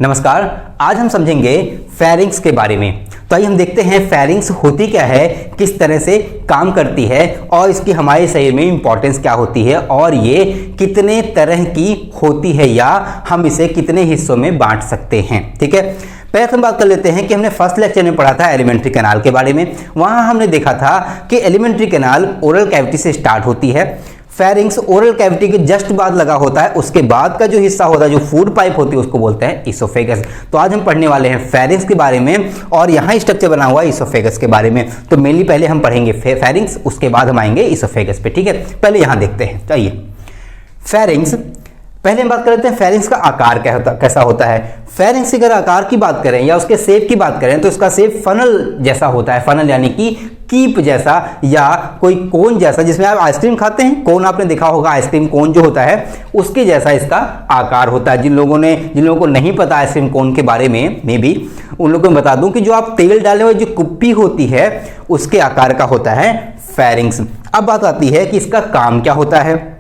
नमस्कार। आज हम समझेंगे फेरिंग्स के बारे में। तो आइए हम देखते हैं फेरिंग्स होती क्या है, किस तरह से काम करती है और इसकी हमारे शरीर में इंपॉर्टेंस क्या होती है और ये कितने तरह की होती है या हम इसे कितने हिस्सों में बांट सकते हैं। ठीक है, पहले हम बात कर लेते हैं कि हमने फर्स्ट लेक्चर में पढ़ा था एलिमेंट्री कैनाल के बारे में। वहां हमने देखा था कि एलिमेंट्री कैनाल ओरल कैविटी से स्टार्ट होती है। फेरिंग्स ओरल कैविटी के जस्ट बाद लगा होता है, उसके बाद का जो हिस्सा होता है, जो फूड पाइप होती है, उसको बोलते हैं इसोफेगस। तो आज हम पढ़ने वाले हैं फेरिंग्स के बारे में और यहाँ स्ट्रक्चर बना हुआ है इसोफेगस के बारे में। तो मेनली पहले हम पढ़ेंगे फेरिंग्स, उसके बाद हम आएंगे इसोफेगस पे। ठीक है, पहले यहाँ देखते हैं। चाहिए फेरिंग्स, पहले हम बात कर लेते हैं फेरिंग्स का आकार कैसा होता है। फेरिंग्स की अगर आकार की बात करें या उसके शेप की बात करें तो इसका शेप फनल जैसा होता है। फनल यानी कि कीप जैसा या कोई कोन जैसा, जिसमें आप आइसक्रीम खाते हैं, कोन आपने देखा होगा, आइसक्रीम कोन जो होता है उसके जैसा इसका आकार होता है। जिन लोगों को नहीं पता आइसक्रीम कोन के बारे में भी उन लोगों को बता दूं कि जो आप तेल डाले हुए जो कुप्पी होती है उसके आकार का होता है फेरिंग्स। अब बात आती है कि इसका काम क्या होता है।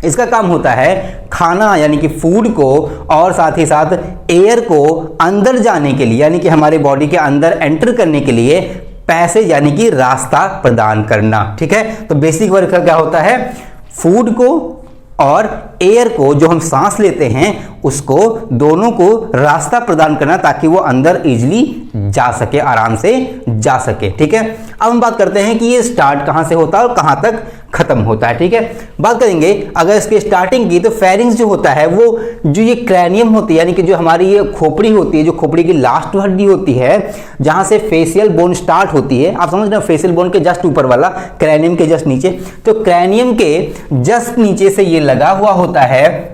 इसका काम होता है खाना यानी कि फूड को और साथ ही साथ एयर को अंदर जाने के लिए, यानी कि हमारे बॉडी के अंदर एंटर करने के लिए पैसेज यानी कि रास्ता प्रदान करना। ठीक है, तो बेसिक वर्क का क्या होता है, फूड को और एयर को जो हम सांस लेते हैं उसको दोनों को रास्ता प्रदान करना ताकि वो अंदर इजीली जा सके, आराम से जा सके। ठीक है, अब हम बात करते हैं कि ये स्टार्ट कहां से होता है और कहां तक खत्म होता है। ठीक है, बात करेंगे अगर इसके स्टार्टिंग की, तो फेरिंग्स जो होता है वो जो ये क्रैनियम होती है यानी कि जो हमारी ये खोपड़ी होती है, जो खोपड़ी की लास्ट हड्डी होती है जहां से फेशियल बोन स्टार्ट होती है, आप समझ रहे हो, फेशियल बोन के जस्ट ऊपर वाला, क्रैनियम के जस्ट नीचे, तो क्रैनियम के जस्ट नीचे से ये लगा हुआ होता है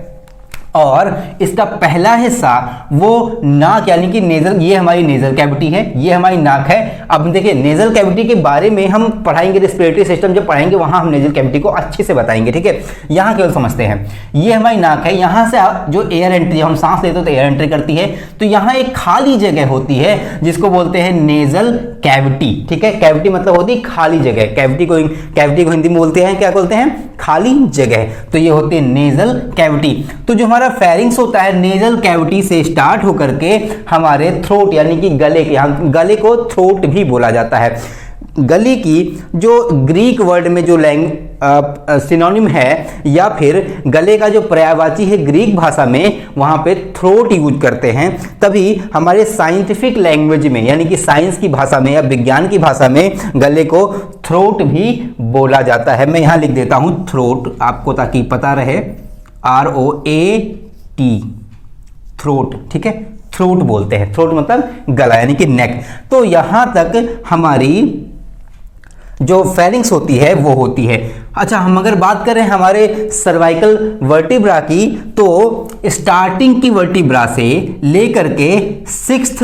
और इसका पहला हिस्सा वो नाक यानी कि नेजल, ये हमारी नेजल कैविटी है, ये हमारी नाक है। अब देखिए नेजल कैविटी के बारे में हम पढ़ाएंगे, रेस्पिरेटरी सिस्टम जब पढ़ाएंगे वहां हम नेजल कैविटी को अच्छे से बताएंगे। ठीक है, यहाँ केवल समझते हैं, ये हमारी नाक है, यहाँ से जो एयर एंट्री, हम सांस लेते हो तो एयर एंट्री करती है, तो यहाँ एक खाली जगह होती है जिसको बोलते हैं नेजल कैविटी। ठीक है, कैविटी मतलब होती है खाली जगह, कैविटी को हिंदी में बोलते हैं, क्या बोलते हैं, खाली जगह। तो ये होती है नेजल कैविटी। तो जो हमारा फेरिंग्स होता है नेजल कैविटी से स्टार्ट होकर के हमारे थ्रोट यानी कि गले के, यहाँ गले को थ्रोट भी बोला जाता है। गले की जो ग्रीक वर्ड में जो सिनोनिम है या फिर गले का जो पर्यायवाची है ग्रीक भाषा में, वहां पे थ्रोट यूज करते हैं। तभी हमारे साइंटिफिक लैंग्वेज में यानी कि साइंस की भाषा में या विज्ञान की भाषा में गले को थ्रोट भी बोला जाता है। मैं यहां लिख देता हूं थ्रोट आपको ताकि पता रहे, ROAT, थ्रोट। ठीक है, थ्रोट बोलते हैं, थ्रोट मतलब गला यानी कि नेक। तो यहां तक हमारी जो फेरिंग्स होती है वो होती है। अच्छा, हम अगर बात करें हमारे सर्वाइकल वर्टिब्रा की, तो स्टार्टिंग की वर्टिब्रा से लेकर के सिक्स्थ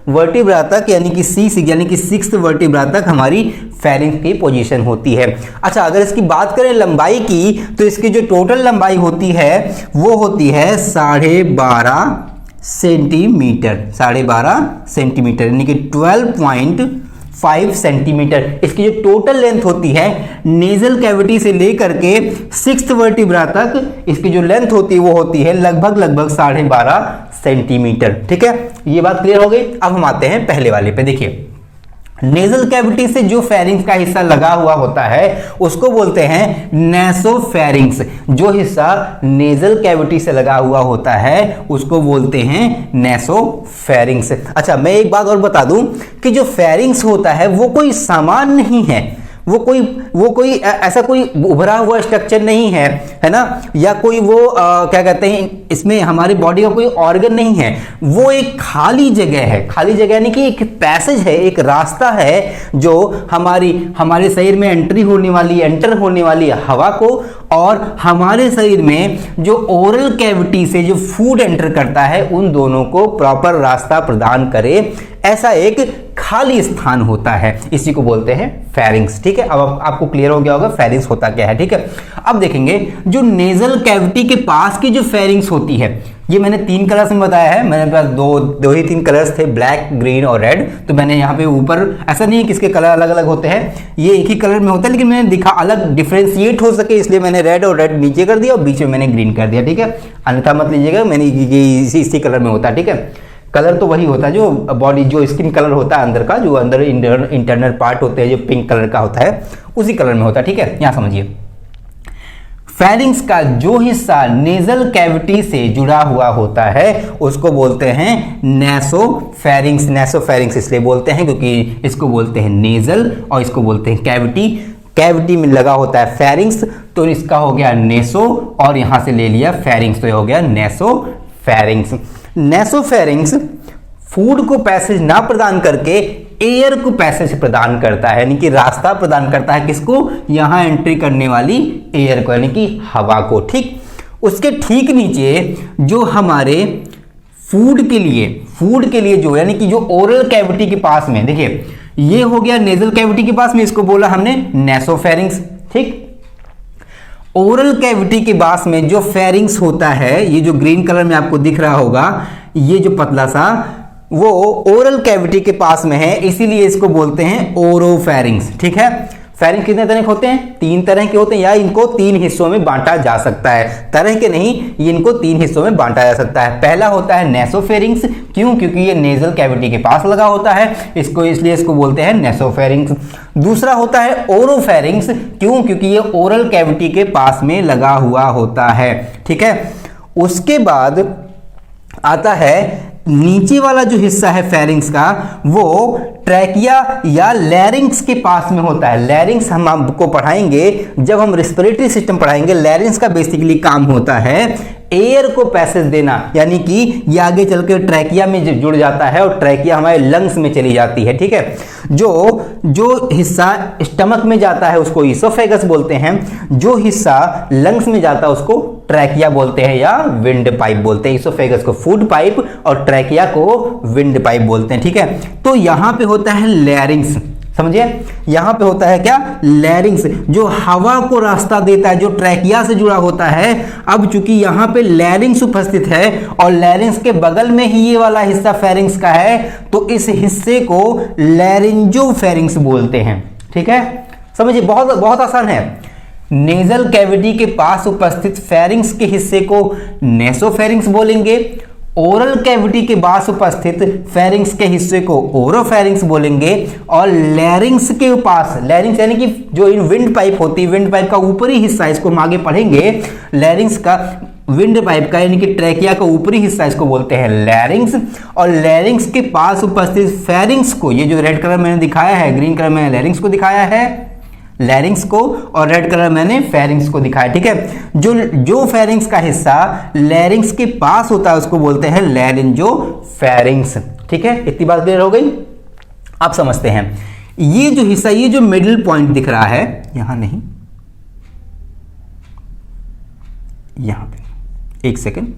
वर्टिब्रा तक यानी कि C6 यानी कि सिक्स्थ वर्टिब्रा तक हमारी फेरिंग्स की पोजीशन होती है। अच्छा, अगर इसकी बात करें लंबाई की, तो इसकी जो टोटल लंबाई होती है वो होती है 12.5 सेंटीमीटर, 12.5 सेंटीमीटर यानी कि 12.5 सेंटीमीटर। इसकी जो टोटल लेंथ होती है नेजल कैविटी से लेकर के सिक्स्थ वर्टिब्रा तक, इसकी जो लेंथ होती है वो होती है लगभग 12.5 सेंटीमीटर। ठीक है, ये बात क्लियर हो गई। अब हम आते हैं पहले वाले पे। देखिए नेजल कैविटी से जो फेरिंग्स का हिस्सा लगा हुआ होता है उसको बोलते हैं नेसोफेरिंग्स। जो हिस्सा नेजल कैविटी से लगा हुआ होता है उसको बोलते हैं नेसोफेरिंग्स। अच्छा, मैं एक बात और बता दूं कि जो फेरिंग्स होता है वो कोई सामान नहीं है, वो कोई ऐसा कोई उभरा हुआ स्ट्रक्चर नहीं है, है ना, या कोई वो क्या कहते हैं, इसमें हमारी बॉडी का कोई ऑर्गन नहीं है, वो एक खाली जगह है। खाली जगह यानी कि एक पैसेज है, एक रास्ता है जो हमारे शरीर में एंटर होने वाली हवा को और हमारे शरीर में जो ओरल कैविटी से जो फूड एंटर करता है उन दोनों को प्रॉपर रास्ता प्रदान करे, ऐसा एक खाली स्थान होता है, इसी को बोलते हैं फेरिंग्स। ठीक है, अब आपको क्लियर हो गया होगा फेरिंग्स होता क्या है। ठीक है, अब देखेंगे जो नेजल कैविटी के पास की जो फेरिंग्स होती है, ये मैंने 3 कलर्स में बताया है, मेरे पास दो ही 3 कलर्स थे, ब्लैक, ग्रीन और रेड। तो मैंने यहाँ पे ऊपर, ऐसा नहीं है कि इसके कलर अलग अलग होते हैं, ये एक ही कलर में होता है, लेकिन मैंने दिखा अलग डिफ्रेंशिएट हो सके इसलिए मैंने रेड और रेड नीचे कर दिया और बीच में मैंने ग्रीन कर दिया। ठीक है, अन्यथा मत लीजिएगा, मैंने इसी कलर में होता है। ठीक है, कलर तो वही होता है जो बॉडी, जो स्किन कलर होता है अंदर का, जो अंदर इंटरनल पार्ट होते हैं जो पिंक कलर का होता है, उसी कलर में होता है। ठीक है, यहाँ समझिए, फेरिंग्स का जो हिस्सा नेजल कैविटी से जुड़ा हुआ होता है उसको बोलते हैं नेसोफेरिंग्स। नेसोफेरिंग्स इसलिए बोलते हैं क्योंकि इसको बोलते हैं नेजल और इसको बोलते हैं कैविटी। कैविटी में लगा होता है फेरिंग्स, तो इसका हो गया नेसो और यहां से ले लिया फेरिंग्स, तो ये हो गया नेसोफेरिंग्स। नेसोफेरिंग्स फूड को पैसेज ना प्रदान करके एयर को पैसेज प्रदान करता है, यानी कि रास्ता प्रदान करता है किसको, यहां एंट्री करने वाली एयर को, यानी कि हवा को। ठीक, उसके ठीक नीचे जो हमारे फूड के लिए जो, यानी कि जो ओरल कैविटी के पास में, देखिए ये हो गया नेजल कैविटी के पास में, इसको बोला हमने नेसोफेरिंग्स। ठीक, ओरल कैविटी के पास में जो फेरिंग्स होता है, ये जो ग्रीन कलर में आपको दिख रहा होगा, ये जो पतला सा, वो ओरल कैविटी के पास में है, इसीलिए इसको बोलते हैं ओरोफेरिंग्स। ठीक है, फेरिंग्स कितने तरह के होते हैं, 3 तरह के होते हैं, या इनको 3 हिस्सों में बांटा जा सकता है, तरह के नहीं, इनको 3 हिस्सों में बांटा जा सकता है। पहला होता है नेसोफेरिंग्स, क्यों, क्योंकि ये नेजल कैविटी के पास लगा होता है, इसलिए इसको बोलते हैं नेसोफेरिंग्स। दूसरा होता है ओरोफेरिंग्स, क्यों, क्योंकि ये ओरल कैविटी के पास में लगा हुआ होता है। ठीक है, उसके बाद आता है नीचे वाला जो हिस्सा है फेरिंग्स का, वो ट्रैकिया या लैरिंग्स के पास में होता है। लैरिंग्स हम आपको पढ़ाएंगे जब हम रेस्पिरेटरी सिस्टम पढ़ाएंगे। लैरिंग्स का बेसिकली काम होता है एयर को पैसेज देना, यानी कि ये आगे चल के ट्रैकिया में जुड़ जाता है और ट्रैकिया हमारे लंग्स में चली जाती है। ठीक है, जो हिस्सा स्टमक में जाता है उसको इसोफेगस बोलते हैं, जो हिस्सा लंग्स में जाता है उसको ट्रैकिया बोलते हैं या विंड पाइप बोलते हैं। इसोफेगस को फूड पाइप और ट्रैकिया को विंड पाइप बोलते हैं। ठीक है, तो यहां पे होता है लैरिंग्स, समझिए, यहां पे होता है क्या, लैरिंग्स, जो हवा को रास्ता देता है, जो ट्रैकिया से जुड़ा होता है। अब चूंकि यहां पे लैरिंग्स उपस्थित है और लैरिंग्स के बगल में ही ये वाला हिस्सा फेरिंग्स का है, तो इस हिस्से को लैरिंजोफेरिंग्स बोलते हैं। ठीक है, समझिए, बहुत बहुत आसान है। नेजल कैविटी के पास उपस्थित फेरिंग्स के हिस्से को नेसोफेरिंग्स बोलेंगे, ओरल कैविटी के पास उपस्थित फेरिंग्स के हिस्से को ओरोफेरिंग्स बोलेंगे, और लैरिंग्स के पास, लैरिंग्स यानी कि जो इन विंड पाइप होती है, विंड पाइप का ऊपरी हिस्सा, इसको हम आगे पढ़ेंगे, लैरिंग्स का, विंड पाइप का यानी कि ट्रैकिया का ऊपरी हिस्सा, इसको बोलते हैं लैरिंग्स, और लैरिंग्स के पास उपस्थित फेरिंग्स को, ये जो रेड कलर मैंने दिखाया है, ग्रीन कलर में लैरिंग्स को दिखाया है, लैरिंग्स को, और रेड कलर मैंने फेरिंग्स को दिखाया। ठीक है, जो फेरिंग्स का हिस्सा लैरिंग्स के पास होता है उसको बोलते हैं लैरिंजोफेरिंग्स। ठीक है, इतनी बात क्लियर हो गई, आप समझते हैं। ये जो हिस्सा, ये जो मिडिल पॉइंट दिख रहा है, यहां नहीं, यहां पे, एक सेकेंड,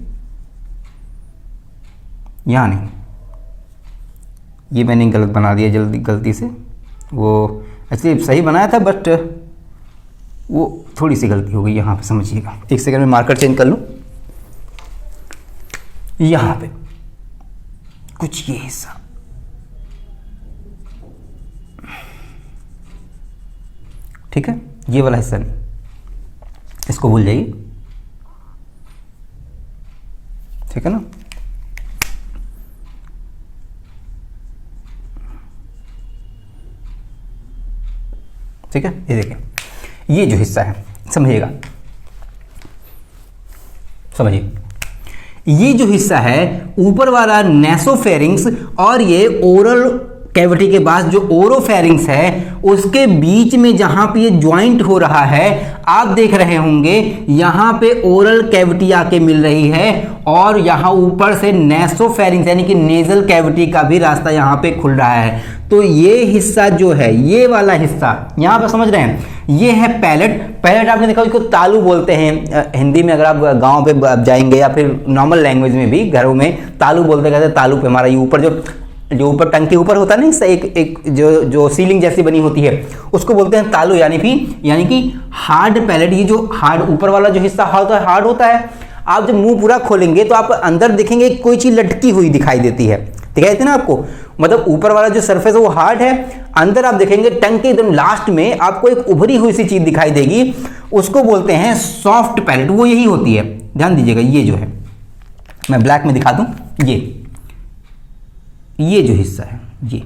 यहां नहीं, ये मैंने गलत बना दिया गलती से, वो एक्चुअली सही बनाया था बट वो थोड़ी सी गलती हो गई यहाँ पे, समझिएगा। एक सेकंड में मार्कर चेंज कर लूँ। यहाँ पे कुछ ये हिस्सा, ठीक है, ये वाला हिस्सा नहीं, इसको भूल जाइए। ठीक है ना, ठीक है, ये देखिए, ये जो हिस्सा है, समझिएगा, समझिए, ये जो हिस्सा है ऊपर वाला नेसोफेरिंग्स, और ये ओरल कैविटी के पास जो ओरोफेरिंग्स है उसके बीच में जहां पे ये ज्वाइंट हो रहा है, आप देख रहे होंगे यहां पे ओरल कैविटी आके मिल रही है, और यहां ऊपर से नेसोफेरिंग्स यानी कि नेजल कैविटी का भी रास्ता यहां पे खुल रहा है। तो ये हिस्सा जो है, ये वाला हिस्सा यहां पर समझ रहे हैं, ये है पैलेट। पैलेट आपने देखा, इसको तालू बोलते हैं हिंदी में, अगर आप गांव पे जाएंगे या फिर नॉर्मल लैंग्वेज में भी घरों में तालू बोलते, कहते हैं तालू पे हमारा ये ऊपर जो जो ऊपर टंग के ऊपर होता है ना, एक जो सीलिंग जैसी बनी होती है, उसको बोलते हैं तालू, यानी कि हार्ड पैलेट। ये जो हार्ड ऊपर वाला जो हिस्सा हार्ड होता है, आप जब मुंह पूरा खोलेंगे तो आप अंदर देखेंगे कोई चीज लटकी हुई दिखाई देती है ना आपको, मतलब ऊपर वाला जो सरफेस है वो हार्ड है, अंदर आप देखेंगे टंग के एकदम लास्ट में आपको एक उभरी हुई सी चीज दिखाई देगी, उसको बोलते हैं सॉफ्ट पैलेट। वो यही होती है, ध्यान दीजिएगा। ये जो है, मैं ब्लैक में दिखा दूं, ये जो हिस्सा है, ये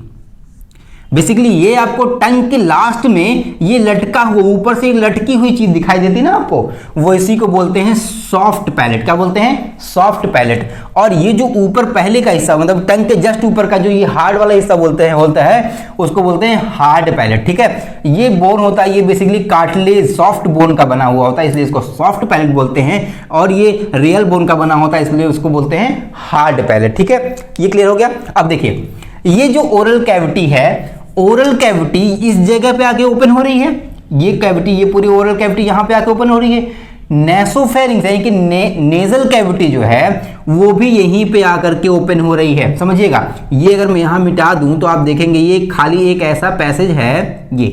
बेसिकली ये आपको टंग के लास्ट में ये लटका हुआ, ऊपर से लटकी हुई चीज दिखाई देती ना आपको, वो इसी को बोलते हैं सॉफ्ट पैलेट। क्या बोलते हैं? Soft palate. और ये जो ऊपर पहले का हिस्सा, मतलब टंग के जस्ट ऊपर का जो ये हार्ड वाला हिस्सा होता है उसको बोलते हैं हार्ड पैलेट। ठीक है, ये बोन होता है, ये बेसिकली कार्टिलेज सॉफ्ट बोन का बना हुआ होता है, इसलिए इसको सॉफ्ट पैलेट बोलते हैं। और ये रियल बोन का बना होता है, इसलिए उसको बोलते हैं हार्ड पैलेट। ठीक है, ये क्लियर हो गया। अब देखिए, ये जो ओरल कैविटी है, ओरल कैविटी इस जगह पे आके ओपन हो रही है, ये कैविटी, ये पूरी ओरल कैविटी यहां पे आके ओपन हो रही है। नेसोफेरिंक्स यानी कि नेजल कैविटी जो है वो भी यहीं पे आकर के ओपन हो रही है। समझिएगा, ये अगर मैं यहां मिटा दूं तो आप देखेंगे ये खाली एक ऐसा पैसेज है, ये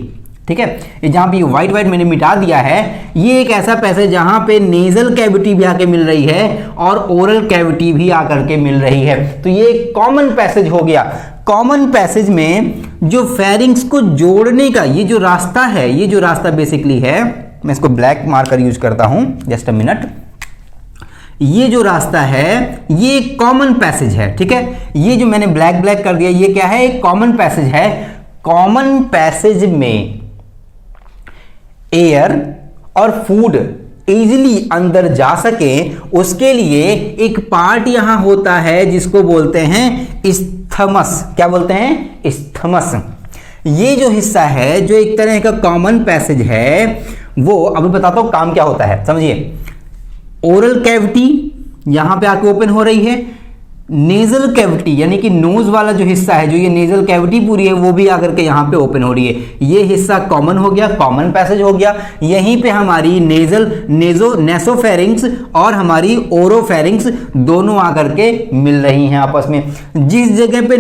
ठीक है, ये जहां पे व्हाइट मैंने मिटा दिया है, ये एक ऐसा पैसेज जहां पे नेजल कैविटी भी आके मिल रही है और ओरल कैविटी भी आकर के मिल रही है। तो ये एक कॉमन पैसेज हो गया। कॉमन पैसेज में जो फेरिंग्स को जोड़ने का ये जो रास्ता है, ये जो रास्ता बेसिकली है, मैं इसको ब्लैक मार्कर यूज करता हूं, जस्ट अ मिनट। ये जो रास्ता है ये एक कॉमन पैसेज है। ठीक है, ये जो मैंने ब्लैक कर दिया, ये क्या है? एक कॉमन पैसेज है। कॉमन पैसेज में एयर और फूड इजीली अंदर जा सके उसके लिए एक पार्ट यहां होता है जिसको बोलते हैं इस्थमस। क्या बोलते हैं? इस्थमस। ये जो हिस्सा है जो एक तरह का कॉमन पैसेज है, वो अभी बताता हूं काम क्या होता है। समझिए, ओरल कैविटी यहां पे आके ओपन हो रही है, नेजल कैविटी यानी कि नोज वाला जो हिस्सा है, जो ये नेजल कैविटी पूरी है, वो भी आकर के यहाँ पे ओपन हो रही है। ये हिस्सा कॉमन हो गया, कॉमन पैसेज हो गया। यहीं पे हमारी नेसोफेरिंक्स और हमारी ओरोफेरिंक्स दोनों आकर के मिल रही हैं आपस में। जिस जगह पे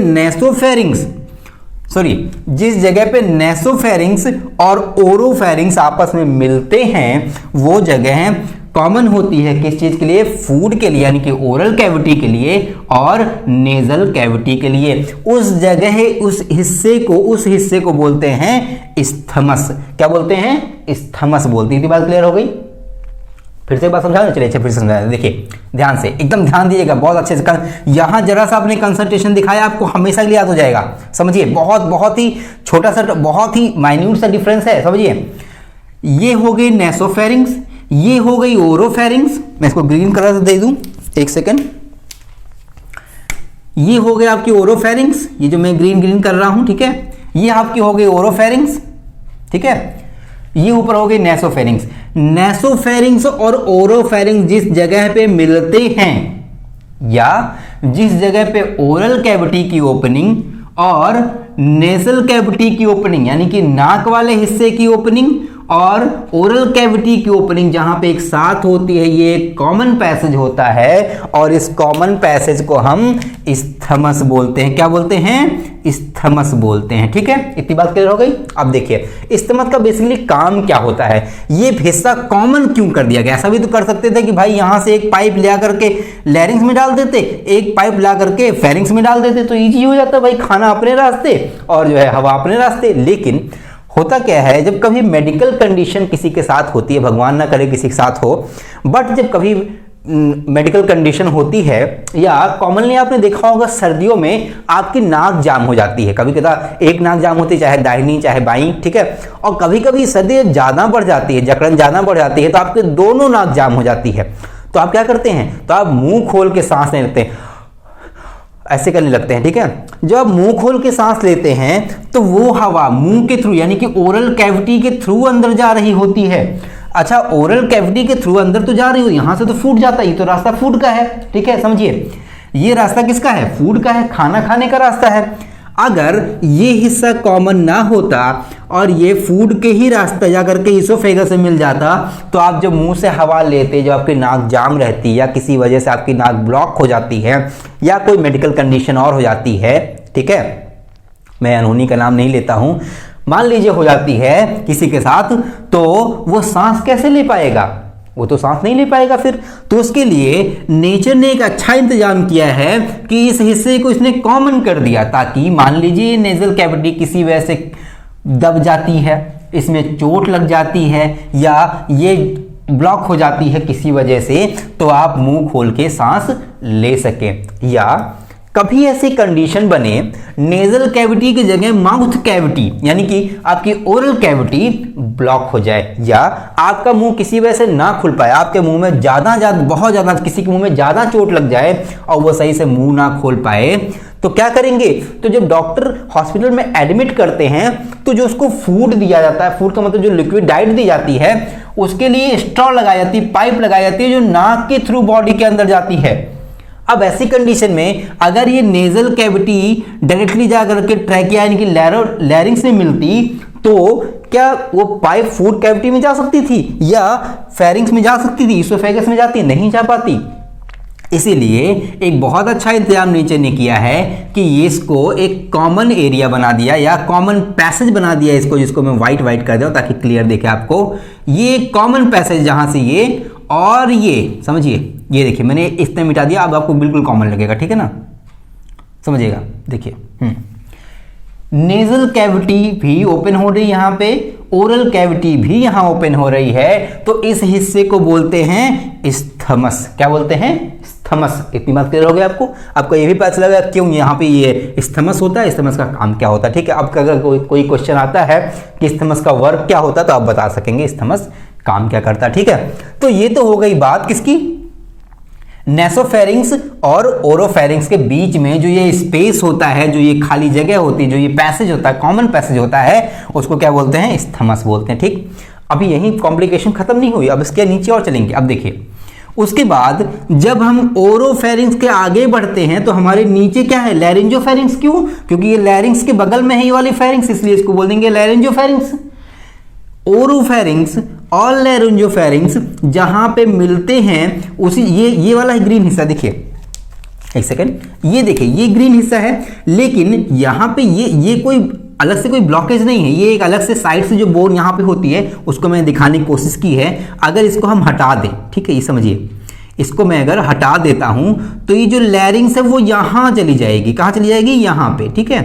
नेसोफेरिंक्स और ओरोफेरिंक्स आपस में मिलते हैं, वो जगह कॉमन होती है किस चीज के लिए? फूड के लिए, यानी कि ओरल कैविटी के लिए और नेजल कैविटी के लिए। उस जगह उस हिस्से को बोलते हैं इस्थमस। क्या बोलते हैं? इस्थमस बोलते हैं। बात क्लियर हो गई? फिर से एक बात समझा, चलिए फिर से समझा। देखिए ध्यान से, एकदम ध्यान दीजिएगा, बहुत अच्छे से। यहां जरा सा आपने कंसंट्रेशन दिखाया, आपको हमेशा के लिए याद हो जाएगा। समझिए, बहुत ही छोटा सा, बहुत ही माइन्यूट सा डिफरेंस है। समझिए, ये हो गई नेसोफेरिंक्स, ये हो गई ओरोफेरिंक्स। मैं इसको ग्रीन कलर दे दूं, एक सेकंड। ये हो गया आपकी ओरोफेरिंक्स, ये जो मैं ग्रीन कर रहा हूं, ठीक है। ये आपकी हो गई ओरोफेरिंक्स, ठीक है। ये ऊपर हो गई नेसोफेरिंक्स। नेसोफेरिंक्स और ओरोफेरिंक्स जिस जगह पे मिलते हैं, या जिस जगह पे ओरल कैविटी की ओपनिंग और नेसल कैविटी की ओपनिंग, यानी कि नाक वाले हिस्से की ओपनिंग और ओरल कैविटी की ओपनिंग जहां पे एक साथ होती है, ये एक कॉमन पैसेज होता है। और इस कॉमन पैसेज को हम इस्थमस बोलते हैं। क्या बोलते हैं? इस्थमस बोलते हैं। ठीक है, इतनी बात क्लियर हो गई। अब देखिए, इस्थमस का बेसिकली काम क्या होता है, ये हिस्सा कॉमन क्यों कर दिया गया? ऐसा भी तो कर सकते थे कि भाई यहां से एक पाइप ले करके लैरिंग्स में डाल देते, एक पाइप ला करके फेरिंग्स में डाल देते, तो ईजी हो जाता भाई, खाना अपने रास्ते और जो है हवा अपने रास्ते। लेकिन होता क्या है, जब कभी मेडिकल कंडीशन किसी के साथ होती है, भगवान ना करे किसी के साथ हो, बट जब कभी मेडिकल कंडीशन होती है, या कॉमनली आपने देखा होगा सर्दियों में आपकी नाक जाम हो जाती है। कभी कभी एक नाक जाम होती है, चाहे दाहिनी चाहे बाईं, ठीक है। और कभी कभी सर्दी ज़्यादा बढ़ जाती है, जकड़न ज़्यादा बढ़ जाती है, तो आपके दोनों नाक जाम हो जाती है। तो आप क्या करते हैं? तो आप मुंह खोल के सांस लेने लगते हैं, ऐसे करने लगते हैं, ठीक है। जब आप मुंह खोल के सांस लेते हैं तो वो हवा मुंह के थ्रू, यानी कि ओरल कैविटी के थ्रू अंदर जा रही होती है। अच्छा, ओरल कैविटी के थ्रू अंदर तो जा रही हो, यहां से तो फूड जाता है, तो रास्ता फूड का है, ठीक है। समझिए, ये रास्ता किसका है? फूड का है, खाना खाने का रास्ता है। अगर ये हिस्सा कॉमन ना होता और ये फूड के ही रास्ता जा करके इसोफेगस से मिल जाता, तो आप जब मुंह से हवा लेते, जब आपकी नाक जाम रहती, या किसी वजह से आपकी नाक ब्लॉक हो जाती है, या कोई मेडिकल कंडीशन और हो जाती है, ठीक है, मैं अनहोनी का नाम नहीं लेता हूं। मान लीजिए हो जाती है किसी के साथ, तो वो सांस कैसे ले पाएगा? वो तो सांस नहीं ले पाएगा फिर। तो उसके लिए नेचर ने एक अच्छा इंतजाम किया है कि इस हिस्से को इसने कॉमन कर दिया, ताकि मान लीजिए नेजल कैविटी किसी वजह से दब जाती है, इसमें चोट लग जाती है, या ये ब्लॉक हो जाती है किसी वजह से, तो आप मुंह खोल के सांस ले सकें। या कभी ऐसी कंडीशन बने नेजल कैविटी की जगह माउथ कैविटी यानी कि आपकी ओरल कैविटी ब्लॉक हो जाए, या आपका मुंह किसी वजह से ना खुल पाए, आपके मुंह में बहुत ज़्यादा किसी के मुंह में ज़्यादा चोट लग जाए और वो सही से मुंह ना खोल पाए, तो क्या करेंगे? तो जब डॉक्टर हॉस्पिटल में एडमिट करते हैं तो जो उसको फूड दिया जाता है, फूड का मतलब जो लिक्विड डाइट दी जाती है, उसके लिए स्ट्रॉ लगाई जाती है, पाइप लगाई जाती है जो नाक के थ्रू बॉडी के अंदर जाती है। अब ऐसी कंडीशन में अगर ये नेजल कैविटी डायरेक्टली जाकर के ट्रैकिया यानी कि लैरिंग्स में मिलती, तो क्या वो पाइप फूड कैविटी में जा सकती थी या फेरिंग्स में जा सकती थी? इसोफेगस में जाती? नहीं जा पाती। इसीलिए एक बहुत अच्छा इंतजाम नेचर ने किया है कि इसको एक कॉमन एरिया बना दिया या कॉमन पैसेज बना दिया इसको, जिसको मैं वाइट कर दूं ताकि क्लियर दिखे आपको। ये कॉमन पैसेज जहां से ये और ये समझिए, ये देखिए मैंने इस तरह मिटा दिया, अब आपको बिल्कुल कॉमन लगेगा, ठीक है ना, समझिएगा। देखिए नेजल कैविटी भी ओपन हो रही है यहाँ पे, ओरल कैविटी भी यहाँ ओपन हो रही है, तो इस हिस्से को बोलते हैं इस्थमस। क्या बोलते हैं? इस्थमस। इतनी बात क्लियर हो गई आपको ये भी पता चला क्यों यहाँ पे ये इस्थमस होता है, इस्थमस का काम क्या होता है, ठीक है। अब अगर कोई क्वेश्चन आता है कि इस्थमस का वर्क क्या होता है तो आप बता सकेंगे इस्थमस काम क्या करता है, ठीक है। तो ये तो हो गई बात किसकी? नेसोफेरिंग्स और ओरोफेरिंग्स के बीच में जो ये स्पेस होता है, जो ये खाली जगह होती है, जो ये पैसेज होता है, कॉमन पैसेज होता है, उसको क्या बोलते हैं? इस्थमस बोलते हैं, ठीक। अभी यही कॉम्प्लिकेशन खत्म नहीं हुई, अब इसके नीचे और चलेंगे। अब देखिए उसके बाद जब हम ओरोफेरिंग्स के आगे बढ़ते हैं तो हमारे नीचे क्या है? लैरिंजोफेरिंग्स। क्यों? क्योंकि ये लैरिंग्स के बगल में है ये वाली फेरिंग्स, इसलिए इसको बोल देंगे लैरिंजोफेरिंग्स। ओरोफेरिंग्स और लैरिंजोफेरिंग्स जहां पे मिलते हैं उसी ये वाला ग्रीन हिस्सा देखिए, एक सेकेंड, ये देखिए ये ग्रीन हिस्सा है, लेकिन यहाँ पे ये कोई अलग से कोई ब्लॉकेज नहीं है, ये एक अलग से साइड से जो बोन यहाँ पे होती है उसको मैंने दिखाने की कोशिश की है। अगर इसको हम हटा दें, ठीक है, ये समझिए, इसको मैं अगर हटा देता हूं तो ये जो लैरिंग्स है वो यहाँ चली जाएगी। कहाँ चली जाएगी? यहाँ पे, ठीक है,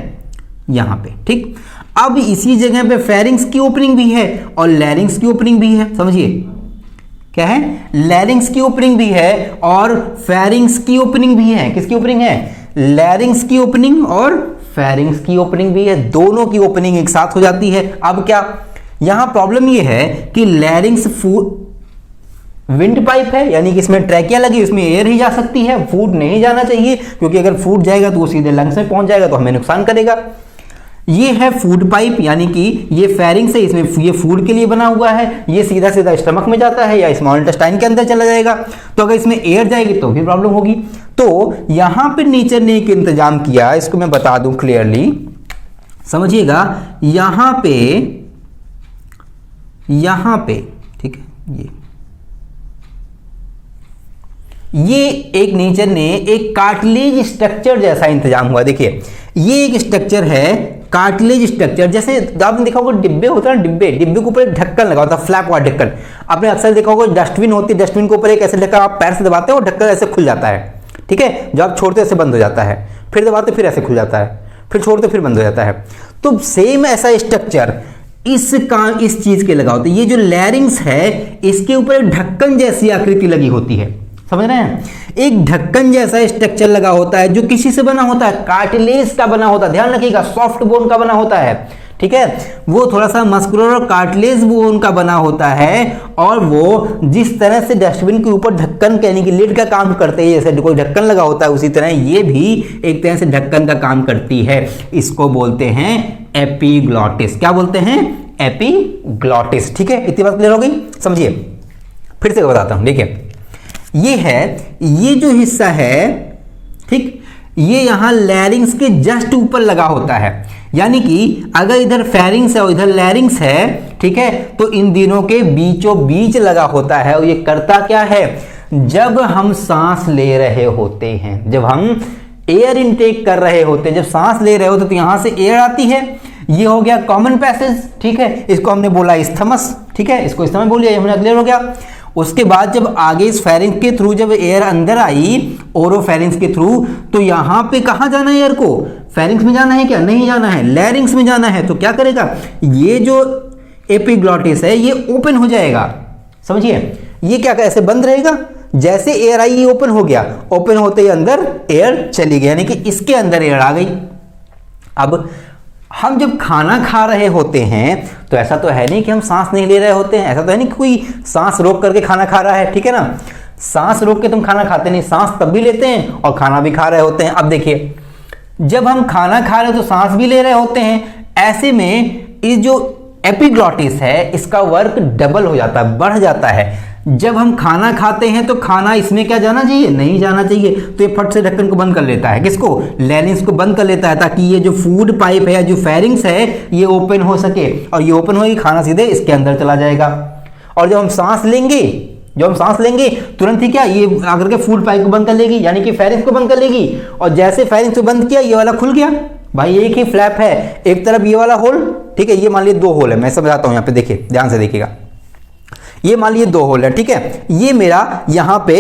यहाँ पे, ठीक। अब इसी जगह पे फेरिंग्स की ओपनिंग भी है और लैरिंग्स की ओपनिंग भी है, समझिए क्या है? लैरिंग्स की ओपनिंग भी है और फेरिंग्स की ओपनिंग भी है। किसकी ओपनिंग है? लैरिंग्स की ओपनिंग और फेरिंग्स की ओपनिंग भी है, दोनों की ओपनिंग एक साथ हो जाती है। अब क्या यहां प्रॉब्लम यह है कि लैरिंग्स विंड पाइप है, यानी कि इसमें ट्रैकिया लगी, इसमें एयर ही जा सकती है, फूड नहीं जाना चाहिए, क्योंकि अगर फूड जाएगा तो वो सीधे लंग्स में पहुंच जाएगा तो हमें नुकसान करेगा। ये है फूड पाइप, यानी कि ये फेरिंग्स है, इसमें ये फूड के लिए बना हुआ है, ये सीधा सीधा स्टमक में जाता है या स्मॉल इंटेस्टाइन के अंदर चला जाएगा। तो अगर इसमें एयर जाएगी तो भी प्रॉब्लम होगी। तो यहां पे नेचर ने एक इंतजाम किया, इसको मैं बता दूं क्लियरली, समझिएगा। यहां पे ठीक है, ये एक नेचर ने एक कार्टिलेज स्ट्रक्चर जैसा इंतजाम हुआ। देखिए ये एक स्ट्रक्चर है कार्टिलेज स्ट्रक्चर, जैसे आपने देखा होगा डिब्बे होते हैं, डिब्बे के ऊपर एक ढक्कन लगा होता है, फ्लैप वाला ढक्कन। आपने अक्सर देखा होगा डस्टबिन होती है, डस्टबिन के ऊपर एक ऐसे ढक्कन, आप पैर से दबाते हो ढक्कन ऐसे खुल जाता है, ठीक है। जब आप छोड़ते ऐसे बंद हो जाता है, फिर दबाते फिर ऐसे खुल जाता है, फिर छोड़ते फिर बंद हो जाता है। तो सेम ऐसा स्ट्रक्चर इस चीज के लगा होता है। ये जो लैरिंग्स है इसके ऊपर एक ढक्कन जैसी आकृति लगी होती है, समझ रहे हैं? एक ढक्कन जैसा स्ट्रक्चर लगा होता है जो किसी से बना होता है? कार्टिलेज का बना होता है, ध्यान रखिएगा, सॉफ्ट बोन का बना होता है, ठीक है। वो थोड़ा सा मस्कुलर और कार्टिलेज बोन का बना होता है, और वो जिस तरह से डस्टबिन के ऊपर ढक्कन यानी कि लिड का काम करते हैं, जैसे कोई ढक्कन लगा होता है, उसी तरह ये भी एक तरह से ढक्कन का काम करती है। इसको बोलते हैं एपिग्लॉटिस। क्या बोलते हैं? एपिग्लॉटिस, ठीक है। इतनी बात क्लियर हो गई? समझिए, फिर से बताता हूं। देखिए ये जो हिस्सा है, ठीक, ये यहां लैरिंग्स के जस्ट ऊपर लगा होता है, यानी कि अगर इधर फेरिंग्स है और इधर लैरिंग्स है, ठीक है, तो इन दिनों के बीचों बीच लगा होता है। और ये करता क्या है? जब हम सांस ले रहे होते हैं, जब हम एयर इनटेक कर रहे होते हैं, जब सांस ले रहे होते तो यहां से एयर आती है, ये हो गया कॉमन पैसेज, ठीक है, इसको हमने बोला इस्थमस, ठीक है, इसको इस्थमस बोल दिया, हमने क्लियर हो गया। उसके बाद जब आगे इस फेरिंक्स के थ्रू जब एयर अंदर आई ओरोफेरिंक्स के थ्रू, तो यहां पे कहां जाना है एयर को, फेरिंक्स में जाना है क्या, नहीं जाना है, लैरिंक्स में जाना है। तो क्या करेगा, ये जो एपिग्लॉटिस है ये ओपन हो जाएगा, समझिए, ये क्या ऐसे बंद रहेगा, जैसे एयर आई ये ओपन हो गया, ओपन होते ही अंदर एयर चली गई, यानी कि इसके अंदर एयर आ गई। अब हम जब खाना खा रहे होते हैं तो ऐसा तो है नहीं कि हम सांस नहीं ले रहे होते हैं, ऐसा तो है नहीं कि कोई सांस रोक करके खाना खा रहा है, ठीक है ना, सांस रोक के तुम खाना खाते नहीं, सांस तब भी लेते हैं और खाना भी खा रहे होते हैं। अब देखिए, जब हम खाना खा रहे हैं तो सांस भी ले रहे होते हैं, ऐसे में इस जो एपिग्लॉटिस है इसका वर्क डबल हो जाता है, बढ़ जाता है। जब हम खाना खाते हैं तो खाना इसमें क्या जाना चाहिए, नहीं जाना चाहिए, तो ये फट से ढक्कन को बंद कर लेता है, किसको, लैरिंक्स को बंद कर लेता है, ताकि ये जो फूड पाइप है, जो फेरिंक्स है, ये ओपन हो सके, और ये ओपन होगी, खाना सीधे इसके अंदर चला जाएगा। और जब हम सांस लेंगे तुरंत ही क्या, ये आकर के फूड पाइप को बंद कर लेगी, यानी कि फेरिंक्स को बंद कर लेगी, और जैसे फेरिंक्स को बंद किया ये वाला खुल गया। भाई एक ही फ्लैप है, एक तरफ ये वाला होल, ठीक है, ये मान लीजिए 2 होल है, मैं समझाता हूं, यहाँ पे देखिए, ध्यान से देखिएगा, ये मान लीजिए 2 होल है, ठीक है, ये मेरा यहां पे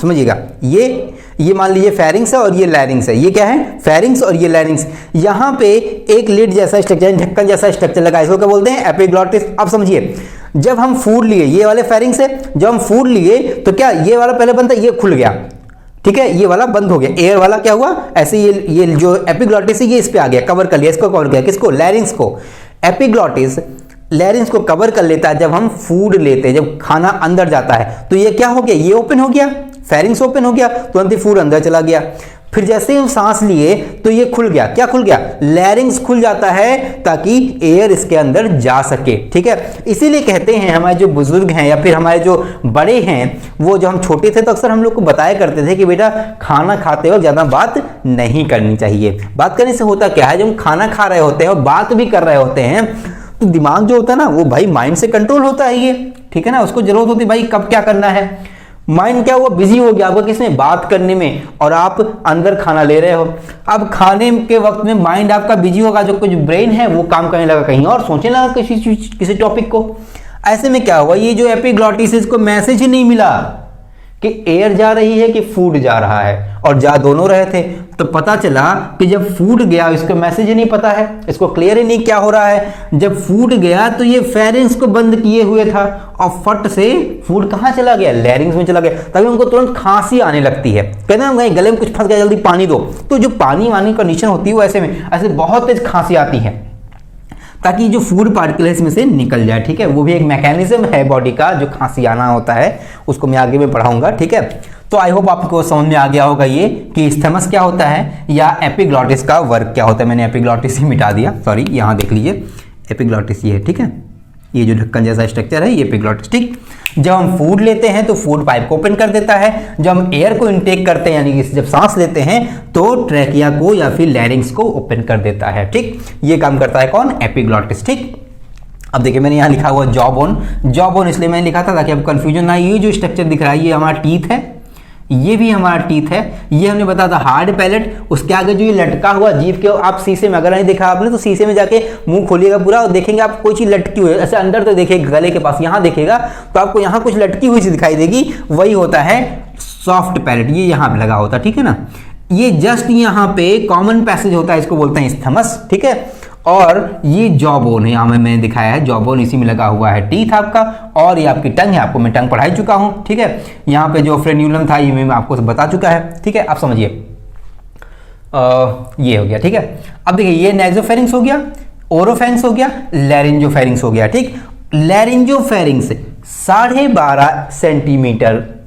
समझिएगा, ये मान लीजिए फेरिंक्स है और ये लैरिंक्स है, ये क्या है, फेरिंक्स और ये लैरिंक्स। यहां पे एक लिड जैसा स्ट्रक्चर, ढक्कन जैसा स्ट्रक्चर लगा है, इसको क्या बोलते हैं, एपिग्लॉटिस। अब समझिए, जब हम फूड लिए, ये वाले फेरिंक्स है, जब हम फूड लिए तो क्या ये वाला पहले बंद था, ये खुल गया, ठीक है, ये वाला बंद हो गया, एयर वाला क्या हुआ, ऐसे ये जो एपिग्लॉटिस है ये इस पे आ गया, कवर कर लिया, इसको कवर किया, किसको, लैरिंक्स को। एपिग्लॉटिस लैरिंक्स को कवर कर लेता है जब हम फूड लेते हैं, जब खाना अंदर जाता है, तो ये क्या हो गया, ये ओपन हो गया, फेरिंक्स ओपन हो गया, तुरंत ही फूड अंदर चला गया। फिर जैसे हम सांस लिए तो ये खुल गया, क्या खुल गया, लैरिंक्स खुल जाता है, ताकि एयर इसके अंदर जा सके, ठीक है। इसीलिए कहते हैं हमारे जो बुजुर्ग हैं या फिर हमारे जो बड़े हैं, वो जब हम छोटे थे तो अक्सर हम लोग को बताया करते थे कि बेटा खाना खाते वक्त ज्यादा बात नहीं करनी चाहिए। बात करने से होता क्या है, जब हम खाना खा रहे होते हैं और बात भी कर रहे होते हैं तो दिमाग जो होता है ना, वो भाई माइंड से कंट्रोल होता है ये, ठीक है ना, उसको जरूरत होती है भाई कब क्या करना है। माइंड क्या हुआ, बिजी हो गया आपका किसमें, बात करने में, और आप अंदर खाना ले रहे हो। अब खाने के वक्त में माइंड आपका बिजी होगा, जो कुछ ब्रेन है वो काम करने लगा कहीं और, सोचने लगा किसी टॉपिक को। ऐसे में क्या हुआ, ये जो एपिग्लॉटिस इसको मैसेज ही नहीं मिला कि एयर जा रही है कि फूड जा रहा है, और जा दोनों रहे थे। तो पता चला कि जब फूड गया इसको मैसेज ही नहीं पता है, इसको क्लियर ही नहीं क्या हो रहा है। जब फूड गया तो ये फेरिंक्स को बंद किए हुए था, और फट से फूड कहाँ चला गया, लैरिंक्स में चला गया। तभी उनको तुरंत खांसी आने लगती है, कहते हैं भाई गले में कुछ फंस गया, जल्दी पानी दो। तो जो पानी वानी कंडीशन होती है वो ऐसे बहुत तेज खांसी आती है, ताकि जो फूड पार्टिकल्स में से निकल जाए, ठीक है। वो भी एक मैकेनिज्म है बॉडी का, जो खांसी आना होता है, उसको मैं आगे में पढ़ाऊंगा, ठीक है। तो आई होप आपको समझ में आ गया होगा ये कि इस्थमस क्या होता है या एपिग्लॉटिस का वर्क क्या होता है। मैंने एपिग्लॉटिस ही मिटा दिया, सॉरी, यहाँ देख लीजिए, एपिग्लॉटिस ये है, ठीक है, ये जो ढक्कन जैसा स्ट्रक्चर है ये एपिग्लॉटिस, ठीक। जब हम फूड लेते हैं तो फूड पाइप को ओपन कर देता है, जब हम एयर को इनटेक करते हैं यानी कि जब सांस लेते हैं तो ट्रैकिया को या फिर लैरिंक्स को ओपन कर देता है, ठीक। ये काम करता है कौन, एपिग्लॉटिस, ठीक। अब देखिए मैंने यहाँ लिखा हुआ जॉ बोन इसलिए मैंने लिखा था ताकि अब कंफ्यूजन ना। ये जो स्ट्रक्चर दिख रहा है ये हमारा टीथ है, ये भी हमारा टीथ है, ये हमने बताया था हार्ड पैलेट। उसके आगे जो ये लटका हुआ जीभ के, आप शीशे में अगर नहीं देखा आपने तो शीशे में जाके मुंह खोलिएगा पूरा और देखेंगे आप कोई चीज लटकी हुई है, ऐसे अंदर तो देखिएगा गले के पास, यहाँ देखिएगा तो आपको यहाँ कुछ लटकी हुई सी दिखाई देगी, वही होता है सॉफ्ट पैलेट, ये यहाँ पे लगा होता है, ठीक है ना। ये जस्ट यहाँ पे कॉमन पैसेज होता है, इसको बोलते हैं इस्थमस, ठीक है। और ये जॉ बोन है, यहाँ मैंने दिखाया है जॉ बोन, इसी में लगा हुआ है टीथ आपका, और ये आपकी टंग है, आपको मैं टंग पढ़ा चुका हूँ, ठीक है। यहाँ पे जो फ्रेन्यूलम था ये मैं आपको बता चुका है, ठीक है। आप समझिए ये हो गया, ठीक है। अब देखिए ये नेसोफेरिंक्स हो गया, ओरोफेरिंक्स हो गया, लैरिंजोफेरिंक्स हो गया, ठीक। लैरिंजोफेरिंक्स